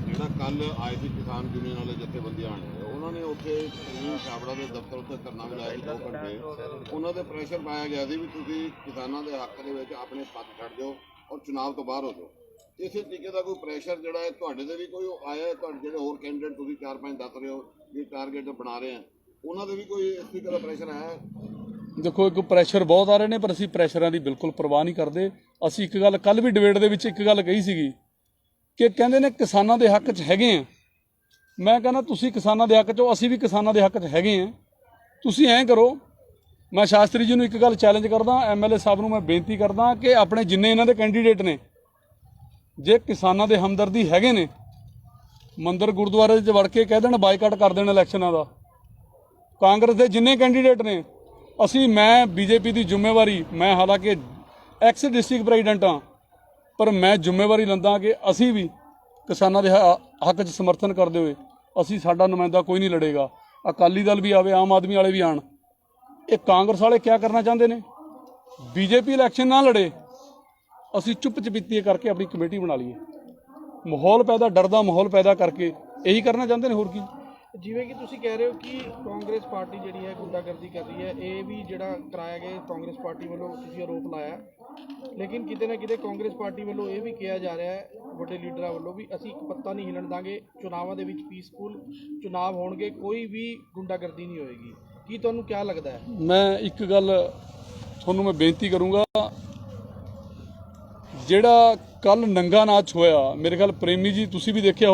Speaker 4: ਜਿਹੜਾ ਕੱਲ ਆਏ ਸੀ ਕਿਸਾਨ ਯੂਨੀਅਨ ਵਾਲੇ ਜਥੇਬੰਦੀਆਂ ਨੇ, ਉਹਨਾਂ ਨੇ ਉੱਥੇ ਛਾਬੜਾ ਦੇ ਦਫ਼ਤਰ ਉੱਤੇ ਧਰਨਾ ਵੀ ਲਾਇਆ 2 ਘੰਟੇ। ਉਹਨਾਂ ਦੇ ਪ੍ਰੈਸ਼ਰ ਪਾਇਆ ਗਿਆ ਸੀ ਵੀ ਤੁਸੀਂ ਕਿਸਾਨਾਂ ਦੇ ਹੱਕ ਦੇ ਵਿੱਚ ਆਪਣੇ ਪੱਦ ਛੱਡ ਦਿਓ ਔਰ ਚੁਣਾਵ ਤੋਂ ਬਾਹਰ ਹੋ ਜਾਓ। ਇਸੇ ਤਰੀਕੇ ਦਾ ਕੋਈ ਪ੍ਰੈਸ਼ਰ ਜਿਹੜਾ ਹੈ ਤੁਹਾਡੇ ਤੇ ਵੀ ਕੋਈ ਆਇਆ? ਤੁਹਾਡੇ ਜਿਹੜੇ ਹੋਰ ਕੈਂਡੀਡੇਟ ਤੁਸੀਂ 4-5 ਦੱਸ ਰਹੇ ਹੋ ਵੀ ਟਾਰਗੇਟ ਬਣਾ ਰਹੇ ਆ, ਉਹਨਾਂ ਦੇ ਵੀ ਕੋਈ ਇਸ ਤਰੀਕੇ ਦਾ ਪ੍ਰੈਸ਼ਰ ਆਇਆ?
Speaker 2: ਦੇਖੋ, ਇੱਕ ਪ੍ਰੈਸ਼ਰ ਬਹੁਤ ਆ ਰਹੇ ਨੇ, ਪਰ ਅਸੀਂ ਪ੍ਰੈਸ਼ਰਾਂ ਦੀ ਬਿਲਕੁਲ ਪਰਵਾਹ ਨਹੀਂ ਕਰਦੇ। ਅਸੀਂ ਇੱਕ ਗੱਲ ਕੱਲ ਵੀ ਡਿਬੇਟ ਦੇ ਵਿੱਚ ਇੱਕ ਗੱਲ ਕਹੀ ਸੀਗੀ ਕਿ ਕਹਿੰਦੇ ਨੇ ਕਿਸਾਨਾਂ ਦੇ ਹੱਕ 'ਚ ਹੈਗੇ ਆ। ਮੈਂ ਕਹਿੰਦਾ ਤੁਸੀਂ ਕਿਸਾਨਾਂ ਦੇ ਹੱਕ 'ਚ ਹੋ, ਅਸੀਂ ਵੀ ਕਿਸਾਨਾਂ ਦੇ ਹੱਕ 'ਚ ਹੈਗੇ ਆ। ਤੁਸੀਂ ਐਂ ਕਰੋ, ਮੈਂ ਸ਼ਾਸਤਰੀ ਜੀ ਨੂੰ ਇੱਕ ਗੱਲ ਚੈਲੰਜ ਕਰਦਾ, MLA ਸਾਹਿਬ ਨੂੰ ਮੈਂ ਬੇਨਤੀ ਕਰਦਾ ਕਿ ਆਪਣੇ ਜਿੰਨੇ ਇਹਨਾਂ ਦੇ ਕੈਂਡੀਡੇਟ ਨੇ, ਜੇ ਕਿਸਾਨਾਂ ਦੇ ਹਮਦਰਦੀ ਹੈਗੇ ਨੇ, ਮੰਦਿਰ ਗੁਰਦੁਆਰੇ 'ਚ ਵੜ ਕੇ ਕਹਿ ਦੇਣ ਬਾਈਕਾਟ ਕਰ ਦੇਣ ਇਲੈਕਸ਼ਨਾਂ ਦਾ। ਕਾਂਗਰਸ ਦੇ ਜਿੰਨੇ ਕੈਂਡੀਡੇਟ ਨੇ, ਮੈਂ BJP ਦੀ ਜ਼ਿੰਮੇਵਾਰੀ, ਮੈਂ ਹਾਲਾਂਕਿ ਐਕਸ ਡਿਸਟ੍ਰਿਕਟ ਪ੍ਰੈਜ਼ੀਡੈਂਟ ਹਾਂ, ਪਰ ਮੈਂ ਜ਼ਿੰਮੇਵਾਰੀ ਲੈਂਦਾ ਕਿ ਅਸੀਂ ਵੀ ਕਿਸਾਨਾਂ ਦੇ ਹੱਕ 'ਚ ਸਮਰਥਨ ਕਰਦੇ ਹੋਏ, ਸਾਡਾ ਨੁਮਾਇੰਦਾ ਕੋਈ ਨਹੀਂ ਲੜੇਗਾ। ਅਕਾਲੀ ਦਲ ਵੀ ਆਵੇ, ਆਮ ਆਦਮੀ ਵਾਲੇ ਵੀ ਆਣ। ਇਹ ਕਾਂਗਰਸ ਵਾਲੇ ਕੀ ਕਰਨਾ ਚਾਹੁੰਦੇ ਨੇ? BJP ਇਲੈਕਸ਼ਨ ਨਾ ਲੜੇ, ਅਸੀਂ ਚੁੱਪ ਚਪੀਤੀ ਕਰਕੇ ਆਪਣੀ ਕਮੇਟੀ ਬਣਾ ਲਈਏ, ਮਾਹੌਲ ਪੈਦਾ, ਡਰ ਦਾ ਮਾਹੌਲ ਪੈਦਾ ਕਰਕੇ ਇਹੀ ਕਰਨਾ ਚਾਹੁੰਦੇ ਨੇ, ਹੋਰ ਕੀ।
Speaker 3: ਜਿਵੇਂ ਕਿ ਤੁਸੀਂ ਕਹਿ ਰਹੇ ਹੋ ਕਿ ਕਾਂਗਰਸ ਪਾਰਟੀ ਜਿਹੜੀ ਹੈ ਗੁੰਡਾਗਰਦੀ ਕਰ ਰਹੀ ਹੈ, ਇਹ ਵੀ ਜਿਹੜਾ ਕਰਾਇਆ ਗਿਆ ਕਾਂਗਰਸ ਪਾਰਟੀ ਵੱਲੋਂ ਤੁਸੀਂ ਆਰੋਪ ਲਾਇਆ, ਲੇਕਿਨ ਕਿਤੇ ਨਾ ਕਿਤੇ ਕਾਂਗਰਸ ਪਾਰਟੀ ਵੱਲੋਂ ਇਹ ਵੀ ਕਿਹਾ ਜਾ ਰਿਹਾ ਹੈ, ਵੱਡੇ ਲੀਡਰਾਂ ਵੱਲੋਂ ਵੀ, ਅਸੀਂ ਇੱਕ ਪੱਤਾ ਨਹੀਂ ਹਿੱਲਣ ਦਾਂਗੇ, ਚੁਣਾਵਾਂ ਦੇ ਵਿੱਚ ਪੀਸਫੁਲ ਚੁਣਾਵ ਹੋਣਗੇ, ਕੋਈ ਵੀ ਗੁੰਡਾਗਰਦੀ ਨਹੀਂ ਹੋਏਗੀ। ਕੀ ਤੁਹਾਨੂੰ ਕਿਆ ਲੱਗਦਾ ਹੈ?
Speaker 2: ਮੈਂ ਇੱਕ ਗੱਲ ਤੁਹਾਨੂੰ ਮੈਂ ਬੇਨਤੀ ਕਰੂੰਗਾ, ਜਿਹੜਾ ਕੱਲ ਨੰਗਾ ਨਾਚ ਹੋਇਆ, ਮੇਰੇ ਖਿਆਲ ਪ੍ਰੇਮੀ ਜੀ ਤੁਸੀਂ ਵੀ ਦੇਖਿਆ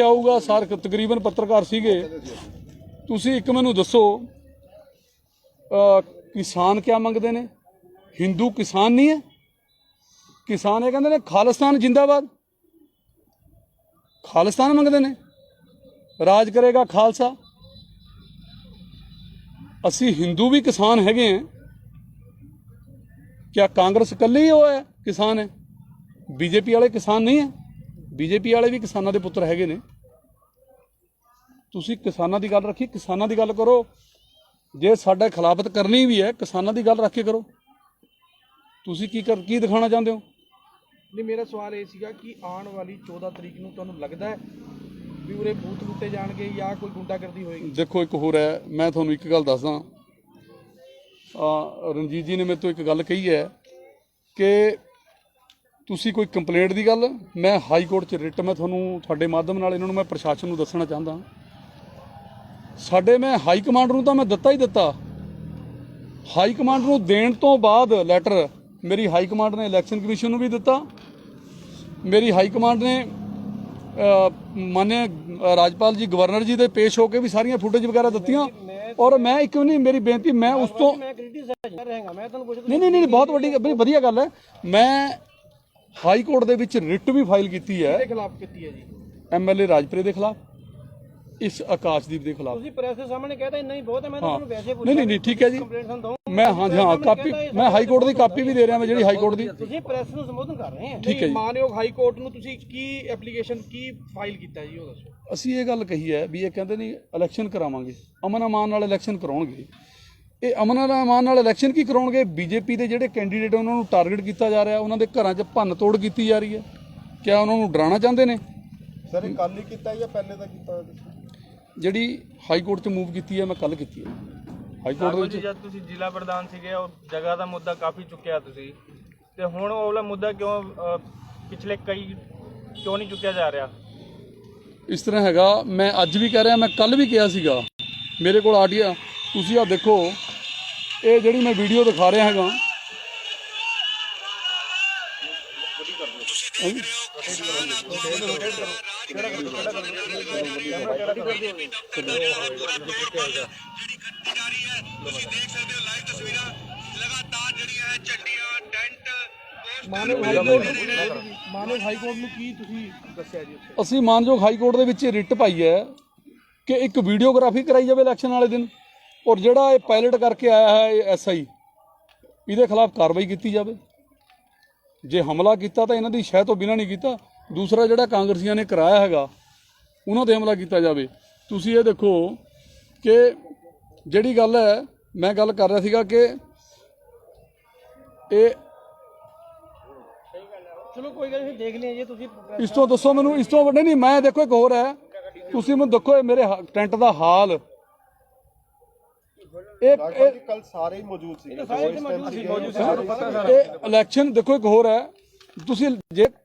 Speaker 2: ਹੋਊਗਾ, ਸਾਰੇ ਤਕਰੀਬਨ ਪੱਤਰਕਾਰ ਸੀਗੇ। ਤੁਸੀਂ ਇੱਕ ਮੈਨੂੰ ਦੱਸੋ, ਕਿਸਾਨ ਕਿਆ ਮੰਗਦੇ ਨੇ? ਹਿੰਦੂ ਕਿਸਾਨ ਨਹੀਂ ਹੈ, ਕਿਸਾਨ ਇਹ ਕਹਿੰਦੇ ਨੇ ਖਾਲਿਸਤਾਨ ਜਿੰਦਾਬਾਦ, ਖਾਲਿਸਤਾਨ ਮੰਗਦੇ ਨੇ, ਰਾਜ ਕਰੇਗਾ ਖਾਲਸਾ। ਅਸੀਂ ਹਿੰਦੂ ਵੀ ਕਿਸਾਨ ਹੈਗੇ ਹਾਂ। ਕਿਆ ਕਾਂਗਰਸ ਇਕੱਲੇ ਹੀ ਹੋਇਆ ਕਿਸਾਨ ਹੈ? BJP ਵਾਲੇ ਕਿਸਾਨ ਨਹੀਂ ਹੈ? BJP ਵਾਲੇ ਵੀ ਕਿਸਾਨਾਂ ਦੇ ਪੁੱਤਰ ਹੈਗੇ ਨੇ। ਤੁਸੀਂ ਕਿਸਾਨਾਂ ਦੀ ਗੱਲ ਰੱਖੀ, ਕਿਸਾਨਾਂ ਦੀ ਗੱਲ ਕਰੋ। ਜੇ ਸਾਡੇ ਖਿਲਾਫਤ ਕਰਨੀ ਵੀ ਹੈ, ਕਿਸਾਨਾਂ ਦੀ ਗੱਲ ਰੱਖ ਕੇ ਕਰੋ। ਤੁਸੀਂ ਕੀ ਦਿਖਾਉਣਾ ਚਾਹੁੰਦੇ ਹੋ?
Speaker 3: ਨਹੀਂ, ਮੇਰਾ ਸਵਾਲ ਇਹ ਸੀਗਾ ਕਿ ਆਉਣ ਵਾਲੀ 14 ਤਰੀਕ ਨੂੰ ਤੁਹਾਨੂੰ ਲੱਗਦਾ ਹੈ ਵੀ ਉਰੇ ਬੂਥ ਲੁੱਟੇ ਜਾਣਗੇ ਜਾਂ ਕੋਈ ਗੁੰਡਾਗਰਦੀ ਹੋਏਗੀ?
Speaker 2: ਦੇਖੋ, ਇੱਕ ਹੋਰ ਹੈ, ਮੈਂ ਤੁਹਾਨੂੰ ਇੱਕ ਗੱਲ ਦੱਸਦਾ। ਰਣਜੀਤ ਜੀ ਨੇ ਮੇਰੇ ਤੋਂ ਇੱਕ ਗੱਲ ਕਹੀ ਹੈ ਕਿ ਤੁਸੀਂ ਕੋਈ ਕੰਪਲੇਂਟ ਦੀ ਗੱਲ, ਮੈਂ ਹਾਈ ਕੋਰਟ 'ਚ ਰਿਟ, ਮੈਂ ਤੁਹਾਨੂੰ ਤੁਹਾਡੇ ਮਾਧਿਅਮ ਨਾਲ ਇਹਨਾਂ ਨੂੰ ਮੈਂ ਪ੍ਰਸ਼ਾਸਨ ਨੂੰ ਦੱਸਣਾ ਚਾਹੁੰਦਾ। ਮੈਂ ਹਾਈ ਕਮਾਂਡ ਨੂੰ ਤਾਂ ਮੈਂ ਦਿੱਤਾ ਹੀ ਦਿੱਤਾ। ਹਾਈ ਕਮਾਂਡ ਨੂੰ ਦੇਣ ਤੋਂ ਬਾਅਦ ਲੈਟਰ ਮੇਰੀ ਹਾਈ ਕਮਾਂਡ ਨੇ ਇਲੈਕਸ਼ਨ ਕਮਿਸ਼ਨ ਨੂੰ ਵੀ ਦਿੱਤਾ। ਮੇਰੀ ਹਾਈ ਕਮਾਂਡ ਨੇ ਮਾਨਯ ਰਾਜਪਾਲ ਜੀ, ਗਵਰਨਰ ਜੀ ਦੇ ਪੇਸ਼ ਹੋ ਕੇ ਵੀ ਸਾਰੀਆਂ ਫੁਟੇਜ ਵਗੈਰਾ ਦਿੱਤੀਆਂ। ਔਰ ਮੈਂ ਇੱਕ ਨਹੀਂ, ਮੇਰੀ ਬੇਨਤੀ, ਮੈਂ ਉਸ ਤੋਂ ਨਹੀਂ, ਬਹੁਤ ਵੱਡੀ ਵਧੀਆ ਗੱਲ ਹੈ। ਮੈਂ ਹਾਈ ਕੋਰਟ ਦੇ ਵਿੱਚ ਰਿਟ ਵੀ ਫਾਈਲ ਕੀਤੀ ਹੈ।
Speaker 3: ਖਿਲਾਫ ਕੀਤੀ ਹੈ ਜੀ?
Speaker 2: MLA ਰਾਜਪੁਰੇ ਦੇ ਖਿਲਾਫ, ਇਸ ਆਕਾਸ਼ਦੀਪ ਦੇ ਖਿਲਾਫ।
Speaker 3: ਤੁਸੀਂ ਪ੍ਰੈਸ ਦੇ ਸਾਹਮਣੇ ਕਹਿੰਦਾ ਇੰਨਾ ਹੀ ਬਹੁਤ ਹੈ, ਮੈਂ ਤੁਹਾਨੂੰ ਵੈਸੇ ਪੁੱਛਿਆ।
Speaker 2: ਨਹੀਂ, ਠੀਕ ਹੈ ਜੀ, ਮੈਂ ਹਾਂ ਕਾਪੀ, ਮੈਂ ਹਾਈ ਕੋਰਟ ਦੀ ਕਾਪੀ ਵੀ ਦੇ ਰਿਹਾ, ਮੈਂ ਜਿਹੜੀ ਹਾਈ ਕੋਰਟ ਦੀ।
Speaker 3: ਤੁਸੀਂ ਪ੍ਰੈਸ ਨੂੰ ਸੰਬੋਧਨ ਕਰ ਰਹੇ ਹੋ,
Speaker 2: ਠੀਕ ਹੈ ਜੀ।
Speaker 3: ਮਾਨਯੋਗ ਹਾਈ ਕੋਰਟ ਨੂੰ ਤੁਸੀਂ ਕੀ ਐਪਲੀਕੇਸ਼ਨ ਕੀ ਫਾਈਲ ਕੀਤਾ ਜੀ, ਉਹ ਦੱਸੋ।
Speaker 2: ਅਸੀਂ ਇਹ ਗੱਲ ਕਹੀ ਹੈ ਵੀ ਇਹ ਕਹਿੰਦੇ ਨਹੀਂ ਇਲੈਕਸ਼ਨ ਕਰਾਵਾਂਗੇ, ਅਮਨ ਅਮਾਨ ਨਾਲ ਇਲੈਕਸ਼ਨ ਕਰਾਉਣਗੇ। ਇਹ ਅਮਨ ਅਮਾਨ ਨਾਲ ਇਲੈਕਸ਼ਨ ਕੀ ਕਰਾਉਣਗੇ? BJP ਦੇ ਜਿਹੜੇ ਕੈਂਡੀਡੇਟ ਉਹਨਾਂ ਨੂੰ ਟਾਰਗੇਟ ਕੀਤਾ ਜਾ ਰਿਹਾ, ਉਹਨਾਂ ਦੇ ਘਰਾਂ 'ਚ ਭੰਨ ਤੋੜ ਕੀਤੀ ਜਾ ਰਹੀ ਹੈ। ਕਿਆ ਉਹਨਾਂ ਨੂੰ ਡਰਾਉਣਾ ਚਾਹੁੰਦੇ ਨੇ?
Speaker 5: ਸਰ, ਇਹ ਕੱਲ ਹੀ ਕੀਤਾ ਜਾਂ ਪਹਿਲੇ ਦਾ ਕੀਤਾ?
Speaker 2: ਜਿਹੜੀ ਹਾਈ ਕੋਰਟ 'ਚ ਮੂਵ ਕੀਤੀ ਹੈ, ਮੈਂ ਕੱਲ ਕੀਤੀ ਹੈ ਹਾਈ ਕੋਰਟ ਦੇ ਵਿੱਚ।
Speaker 6: ਜਦ ਤੁਸੀਂ ਜ਼ਿਲ੍ਹਾ ਪ੍ਰਧਾਨ ਸੀਗੇ, ਉਹ ਜਗ੍ਹਾ ਦਾ ਮੁੱਦਾ ਕਾਫੀ ਚੁੱਕਿਆ ਤੁਸੀਂ, ਤੇ ਹੁਣ ਉਹ ਵਾਲਾ ਮੁੱਦਾ ਕਿਉਂ ਪਿਛਲੇ ਕਿਉਂ ਨਹੀਂ ਚੁੱਕਿਆ ਜਾ ਰਿਹਾ?
Speaker 2: ਇਸ ਤਰ੍ਹਾਂ ਹੈਗਾ, ਮੈਂ ਅੱਜ ਵੀ ਕਹਿ ਰਿਹਾ, ਮੈਂ ਕੱਲ ਵੀ ਕਿਹਾ ਸੀਗਾ। ਮੇਰੇ ਕੋਲ ਆਡੀਓ ਤੁਸੀਂ ਆ ਦੇਖੋ, ਇਹ ਜਿਹੜੀ ਮੈਂ ਵੀਡੀਓ ਦਿਖਾ ਰਿਹਾ ਹੈਗਾ,
Speaker 3: ਮਾਨਯੋਗ ਹਾਈ ਕੋਰਟ ਨੂੰ ਕੀ ਤੁਸੀਂ ਦੱਸਿਆ ਜੀ?
Speaker 2: ਅਸੀਂ ਮਾਨਯੋਗ ਹਾਈ ਕੋਰਟ ਦੇ ਵਿੱਚ ਰਿਟ ਪਾਈ ਹੈ ਕਿ ਇੱਕ ਵੀਡੀਓਗ੍ਰਾਫੀ ਕਰਾਈ ਜਾਵੇ ਇਲੈਕਸ਼ਨ ਵਾਲੇ ਦਿਨ। ਔਰ ਜਿਹੜਾ ਇਹ ਪਾਇਲਟ ਕਰਕੇ ਆਇਆ ਹੈ SI, ਇਹਦੇ ਖਿਲਾਫ ਕਾਰਵਾਈ ਕੀਤੀ ਜਾਵੇ। ਜੇ ਹਮਲਾ ਕੀਤਾ ਤਾਂ ਇਹਨਾਂ ਦੀ ਸ਼ਹਿ ਤੋਂ ਬਿਨਾਂ ਨਹੀਂ ਕੀਤਾ। ਦੂਸਰਾ ਜਿਹੜਾ ਕਾਂਗਰਸੀਆਂ ਨੇ ਕਰਾਇਆ ਹੈਗਾ ਉਹਨਾਂ 'ਤੇ ਹਮਲਾ ਕੀਤਾ ਜਾਵੇ। ਤੁਸੀਂ ਇਹ ਦੇਖੋ ਕਿ ਜਿਹੜੀ ਗੱਲ ਹੈ, ਮੈਂ ਗੱਲ ਕਰ ਰਿਹਾ ਸੀਗਾ ਕਿ ਇਹ
Speaker 3: ਚਲੋ ਕੋਈ ਗੱਲ ਨਹੀਂ, ਦੇਖ ਲਿਆ ਜੀ ਤੁਸੀਂ।
Speaker 2: ਇਸ ਤੋਂ ਦੱਸੋ ਮੈਨੂੰ, ਇਸ ਤੋਂ ਵੱਡੇ ਨਹੀਂ। ਮੈਂ ਦੇਖੋ ਇੱਕ ਹੋਰ ਹੈ, ਤੁਸੀਂ ਮੈਨੂੰ ਦੇਖੋ ਇਹ ਮੇਰੇ ਟੈਂਟ ਦਾ ਹਾਲ।
Speaker 5: ਕੱਲ ਸਾਰੇ ਹੀ ਮੌਜੂਦ ਸੀ।
Speaker 2: ਇਹ ਇਲੈਕਸ਼ਨ ਦੇਖੋ ਇੱਕ ਹੋਰ ਹੈ, ਤੁਸੀਂ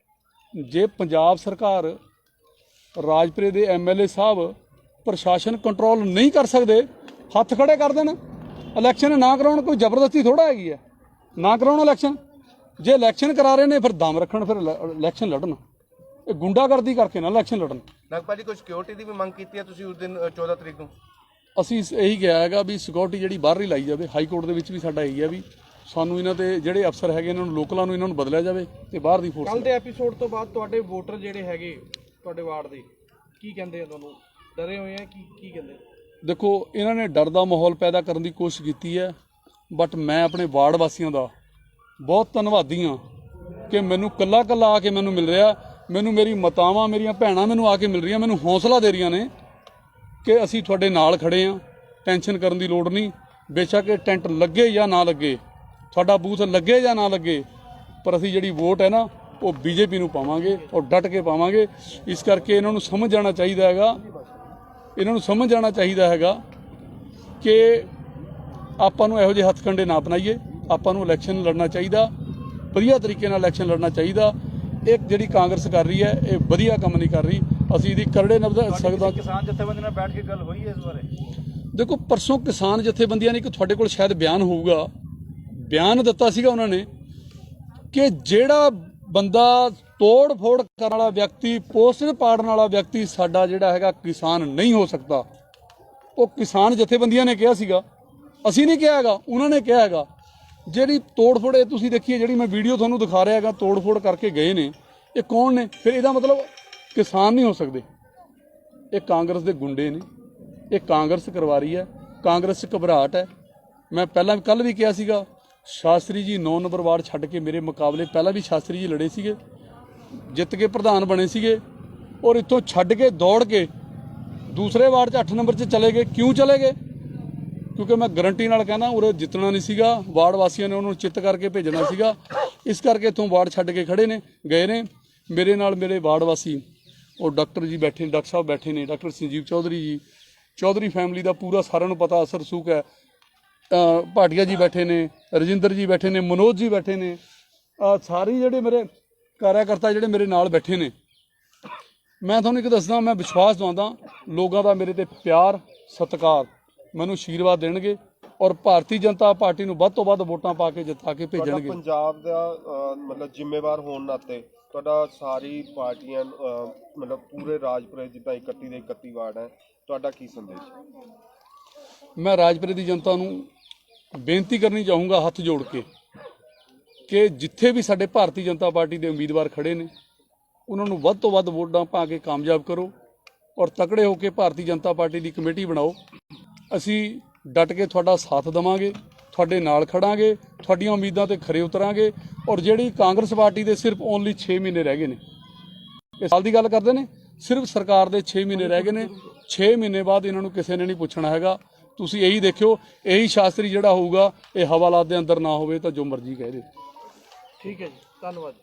Speaker 2: ਜੇ ਪੰਜਾਬ ਸਰਕਾਰ, ਰਾਜਪੁਰੇ ਦੇ ਐਮਐਲਏ ਸਾਹਿਬ ਪ੍ਰਸ਼ਾਸਨ ਕੰਟਰੋਲ ਨਹੀਂ ਕਰ ਸਕਦੇ, ਹੱਥ ਖੜੇ ਕਰ ਦੇਣ, ਇਲੈਕਸ਼ਨ ਨਾ ਕਰਾਉਣ। ਕੋਈ ਜ਼ਬਰਦਸਤੀ ਥੋੜਾ ਹੈਗੀ ਹੈ, ਨਾ ਕਰਾਉਣ ਇਲੈਕਸ਼ਨ। ਜੇ ਇਲੈਕਸ਼ਨ ਕਰਾ ਰਹੇ ਨੇ ਫਿਰ ਦਮ ਰੱਖਣ, ਫਿਰ ਇਲੈਕਸ਼ਨ ਲੜਨ। ਇਹ ਗੁੰਡਾਗਰਦੀ ਕਰਕੇ ਨਾ ਇਲੈਕਸ਼ਨ ਲੜਨ।
Speaker 7: ਨਗਪਾਲ ਜੀ, ਕੋਈ ਸਿਕਿਉਰਿਟੀ ਦੀ ਵੀ ਮੰਗ ਕੀਤੀ ਹੈ ਤੁਸੀਂ ਉਸ ਦਿਨ 14 ਤਰੀਕ ਨੂੰ?
Speaker 2: ਅਸੀਂ ਇਹੀ ਕਿਹਾ ਹੈਗਾ ਵੀ ਸਿਕਿਉਰਿਟੀ ਜਿਹੜੀ ਬਾਹਰ ਹੀ ਲਾਈ ਜਾਵੇ। ਹਾਈ ਕੋਰਟ ਦੇ ਵਿੱਚ ਵੀ ਸਾਡਾ ਇਹੀ ਹੈ ਵੀ ਸਾਨੂੰ ਇਹਨਾਂ ਦੇ ਜਿਹੜੇ ਅਫਸਰ ਹੈਗੇ ਇਹਨਾਂ ਨੂੰ, ਲੋਕਲਾਂ ਨੂੰ ਇਹਨਾਂ ਨੂੰ ਬਦਲਿਆ ਜਾਵੇ ਤੇ ਬਾਹਰ ਦੀ ਫੋਰਸ।
Speaker 3: ਕੱਲ ਦੇ ਐਪੀਸੋਡ ਤੋਂ ਬਾਅਦ ਤੁਹਾਡੇ ਵੋਟਰ ਜਿਹੜੇ ਹੈਗੇ ਤੁਹਾਡੇ ਵਾਰਡ ਦੇ ਕੀ ਕਹਿੰਦੇ ਆ? ਤੁਹਾਨੂੰ ਡਰੇ ਹੋਏ ਆ? ਕੀ ਕਹਿੰਦੇ?
Speaker 2: ਦੇਖੋ, ਇਹਨਾਂ ਨੇ ਡਰ ਦਾ ਮਾਹੌਲ ਪੈਦਾ ਕਰਨ ਦੀ ਕੋਸ਼ਿਸ਼ ਕੀਤੀ ਹੈ, ਬਟ ਮੈਂ ਆਪਣੇ ਵਾਰਡ ਵਾਸੀਆਂ ਦਾ ਬਹੁਤ ਧੰਨਵਾਦੀ ਹਾਂ ਕਿ ਮੈਨੂੰ ਕੱਲਾ ਆ ਕੇ ਮੈਨੂੰ ਮਿਲ ਰਿਹਾ। ਮੈਨੂੰ ਮੇਰੀ ਮਾਤਾਵਾਂ, ਮੇਰੀਆਂ ਭੈਣਾਂ ਮੈਨੂੰ ਆ ਕੇ ਮਿਲ ਰਹੀਆਂ, ਮੈਨੂੰ ਹੌਸਲਾ ਦੇ ਰਹੀਆਂ ਨੇ ਕਿ ਅਸੀਂ ਤੁਹਾਡੇ ਨਾਲ ਖੜੇ ਹਾਂ, ਟੈਨਸ਼ਨ ਕਰਨ ਦੀ ਲੋੜ ਨਹੀਂ। ਬੇਸ਼ੱਕ ਇਹ ਟੈਂਟ ਲੱਗੇ ਜਾਂ ਨਾ ਲੱਗੇ, ਤੁਹਾਡਾ ਬੂਥ ਲੱਗੇ ਜਾਂ ਨਾ ਲੱਗੇ, ਪਰ ਅਸੀਂ ਜਿਹੜੀ ਵੋਟ ਹੈ ਨਾ ਉਹ ਬੀਜੇਪੀ ਨੂੰ ਪਾਵਾਂਗੇ ਔਰ ਡਟ ਕੇ ਪਾਵਾਂਗੇ। ਇਸ ਕਰਕੇ ਇਹਨਾਂ ਨੂੰ ਸਮਝ ਜਾਣਾ ਚਾਹੀਦਾ ਹੈਗਾ, ਕਿ ਆਪਾਂ ਨੂੰ ਇਹੋ ਜਿਹੇ ਹੱਥਕੰਡੇ ਨਾ ਅਪਣਾਈਏ। ਆਪਾਂ ਨੂੰ ਇਲੈਕਸ਼ਨ ਲੜਨਾ ਚਾਹੀਦਾ, ਵਧੀਆ ਤਰੀਕੇ ਨਾਲ ਇਲੈਕਸ਼ਨ ਲੜਨਾ ਚਾਹੀਦਾ। ਇਹ ਜਿਹੜੀ ਕਾਂਗਰਸ ਕਰ ਰਹੀ ਹੈ ਇਹ ਵਧੀਆ ਕੰਮ ਨਹੀਂ ਕਰ ਰਹੀ। ਅਸੀਂ ਇਹਦੀ ਕਰੜੇ ਨਬਜ਼ ਸਕਦਾ।
Speaker 6: ਕਿਸਾਨ ਜਥੇਬੰਦੀ ਨਾਲ ਬੈਠ ਕੇ ਗੱਲ ਹੋਈ ਹੈ ਇਸ ਬਾਰੇ?
Speaker 2: ਦੇਖੋ, ਪਰਸੋਂ ਕਿਸਾਨ ਜਥੇਬੰਦੀਆਂ ਨੇ ਇੱਕ ਤੁਹਾਡੇ ਕੋਲ ਸ਼ਾਇਦ ਬਿਆਨ ਹੋਊਗਾ, ਬਿਆਨ ਦਿੱਤਾ ਸੀਗਾ ਉਹਨਾਂ ਨੇ ਕਿ ਜਿਹੜਾ ਬੰਦਾ ਤੋੜ ਫੋੜ ਕਰਨ ਵਾਲਾ ਵਿਅਕਤੀ, ਪੋਸਟਰ ਪਾੜਨ ਵਾਲਾ ਵਿਅਕਤੀ ਸਾਡਾ ਜਿਹੜਾ ਹੈਗਾ ਕਿਸਾਨ ਨਹੀਂ ਹੋ ਸਕਦਾ। ਉਹ ਕਿਸਾਨ ਜਥੇਬੰਦੀਆਂ ਨੇ ਕਿਹਾ ਸੀਗਾ, ਅਸੀਂ ਨਹੀਂ ਕਿਹਾ ਹੈਗਾ, ਉਹਨਾਂ ਨੇ ਕਿਹਾ ਹੈਗਾ। ਜਿਹੜੀ ਤੋੜ ਫੋੜ, ਇਹ ਤੁਸੀਂ ਦੇਖੀਏ, ਜਿਹੜੀ ਮੈਂ ਵੀਡੀਓ ਤੁਹਾਨੂੰ ਦਿਖਾ ਰਿਹਾ ਹੈਗਾ, ਤੋੜ ਫੋੜ ਕਰਕੇ ਗਏ ਨੇ, ਇਹ ਕੌਣ ਨੇ? ਫਿਰ ਇਹਦਾ ਮਤਲਬ ਕਿਸਾਨ ਨਹੀਂ ਹੋ ਸਕਦੇ। ਇਹ ਕਾਂਗਰਸ ਦੇ ਗੁੰਡੇ ਨੇ, ਇਹ ਕਾਂਗਰਸ ਕਰਵਾ ਰਹੀ ਹੈ, ਕਾਂਗਰਸ 'ਚ ਘਬਰਾਹਟ ਹੈ। ਮੈਂ ਪਹਿਲਾਂ ਕੱਲ ਵੀ ਕਿਹਾ ਸੀਗਾ, ਸ਼ਾਸਤਰੀ ਜੀ 9 ਨੰਬਰ ਵਾਰਡ ਛੱਡ ਕੇ ਮੇਰੇ ਮੁਕਾਬਲੇ ਪਹਿਲਾਂ ਵੀ ਸ਼ਾਸਤਰੀ ਜੀ ਲੜੇ ਸੀਗੇ, ਜਿੱਤ ਕੇ ਪ੍ਰਧਾਨ ਬਣੇ ਸੀਗੇ, ਔਰ ਇੱਥੋਂ ਛੱਡ ਕੇ ਦੌੜ ਕੇ ਦੂਸਰੇ ਵਾਰਡ 'ਚ 8 ਨੰਬਰ 'ਚ ਚਲੇ ਗਏ। ਕਿਉਂ ਚਲੇ ਗਏ? ਕਿਉਂਕਿ ਮੈਂ ਗਰੰਟੀ ਨਾਲ ਕਹਿੰਦਾ ਉਰੇ ਜਿੱਤਣਾ ਨਹੀਂ ਸੀਗਾ, ਵਾਰਡ ਵਾਸੀਆਂ ਨੇ ਉਹਨਾਂ ਨੂੰ ਚਿੱਤ ਕਰਕੇ ਭੇਜਣਾ ਸੀਗਾ। ਇਸ ਕਰਕੇ ਇੱਥੋਂ ਵਾਰਡ ਛੱਡ ਕੇ ਖੜੇ ਨੇ, ਗਏ ਨੇ। ਮੇਰੇ ਨਾਲ ਮੇਰੇ ਵਾਰਡ ਵਾਸੀ, ਉਹ ਡਾਕਟਰ ਜੀ ਬੈਠੇ ਨੇ, ਡਾਕਟਰ ਸਾਹਿਬ ਬੈਠੇ ਨੇ, ਡਾਕਟਰ ਸੰਜੀਵ ਚੌਧਰੀ ਜੀ, ਚੌਧਰੀ ਫੈਮਿਲੀ ਦਾ ਪੂਰਾ ਸਾਰਿਆਂ ਨੂੰ ਪਤਾ ਅਸਰ ਸੂਕ ਹੈ। ਭਾਟੀਆ ਜੀ ਬੈਠੇ ਨੇ, ਰਜਿੰਦਰ ਜੀ ਬੈਠੇ ਨੇ, ਮਨੋਜ ਜੀ ਬੈਠੇ ਨੇ, ਸਾਰੇ ਜਿਹੜੇ ਮੇਰੇ ਕਾਰਿਆਕਰਤਾ ਜਿਹੜੇ ਮੇਰੇ ਨਾਲ ਬੈਠੇ ਨੇ। ਮੈਂ ਤੁਹਾਨੂੰ ਇੱਕ ਦੱਸਦਾ, ਮੈਂ ਵਿਸ਼ਵਾਸ ਦਵਾਉਂਦਾ ਲੋਕਾਂ ਦਾ ਮੇਰੇ ਤੇ ਪਿਆਰ, ਸਤਿਕਾਰ ਮੈਨੂੰ ਆਸ਼ੀਰਵਾਦ ਦੇਣਗੇ ਔਰ ਭਾਰਤੀ ਜਨਤਾ ਪਾਰਟੀ ਨੂੰ ਵੱਧ ਤੋਂ ਵੱਧ ਵੋਟਾਂ ਪਾ ਕੇ ਜਿੱਤਾ ਕੇ ਭੇਜਣਗੇ।
Speaker 5: ਪੰਜਾਬ ਦਾ ਮਤਲਬ ਜ਼ਿੰਮੇਵਾਰ ਹੋਣ ਨਾਤੇ ਤੁਹਾਡਾ ਸਾਰੀ ਪਾਰਟੀਆਂ ਮਤਲਬ ਪੂਰੇ ਰਾਜਪੁਰੇ ਜਿੱਦਾਂ 31 ਦੇ 31 ਵਾਰਡ ਹੈ, ਤੁਹਾਡਾ ਕੀ ਸੰਦੇਸ਼?
Speaker 2: ਮੈਂ ਰਾਜਪੁਰੇ ਦੀ ਜਨਤਾ ਨੂੰ ਬੇਨਤੀ ਕਰਨੀ ਚਾਹੂੰਗਾ ਹੱਥ ਜੋੜ ਕੇ ਕਿ ਜਿੱਥੇ ਵੀ ਸਾਡੇ ਭਾਰਤੀ ਜਨਤਾ ਪਾਰਟੀ ਦੇ ਉਮੀਦਵਾਰ ਖੜੇ ਨੇ ਉਹਨਾਂ ਨੂੰ ਵੱਧ ਤੋਂ ਵੱਧ ਵੋਟਾਂ ਪਾ ਕੇ ਕਾਮਯਾਬ ਕਰੋ ਔਰ ਤਕੜੇ ਹੋ ਕੇ ਭਾਰਤੀ ਜਨਤਾ ਪਾਰਟੀ ਦੀ ਕਮੇਟੀ ਬਣਾਓ। ਅਸੀਂ ਡਟ ਕੇ ਤੁਹਾਡਾ ਸਾਥ ਦੇਵਾਂਗੇ, ਤੁਹਾਡੇ ਨਾਲ ਖੜਾਂਗੇ, ਤੁਹਾਡੀਆਂ ਉਮੀਦਾਂ ਤੇ ਖਰੇ ਉਤਰਾਂਗੇ। ਔਰ ਜਿਹੜੀ ਕਾਂਗਰਸ ਪਾਰਟੀ ਦੇ ਸਿਰਫ ਓਨਲੀ 6 ਮਹੀਨੇ ਰਹਿ ਗਏ ਨੇ, ਇਹ ਸਾਲ ਦੀ ਗੱਲ ਕਰਦੇ ਨੇ, ਸਿਰਫ ਸਰਕਾਰ ਦੇ 6 ਮਹੀਨੇ ਰਹਿ ਗਏ ਨੇ। 6 ਮਹੀਨੇ ਬਾਅਦ ਇਹਨਾਂ ਨੂੰ ਕਿਸੇ ਨੇ ਨਹੀਂ ਪੁੱਛਣਾ ਹੈਗਾ। ਤੁਸੀਂ ਇਹੀ ਦੇਖਿਓ, ਇਹੀ ਸ਼ਾਸਤਰੀ ਜਿਹੜਾ ਹੋਊਗਾ ਇਹ ਹਵਾਲਾਤ ਦੇ ਅੰਦਰ ਨਾ ਹੋਵੇ ਤਾਂ ਜੋ ਮਰਜ਼ੀ ਕਹਿ ਦੇ।
Speaker 3: ਠੀਕ ਹੈ ਜੀ, ਧੰਨਵਾਦ।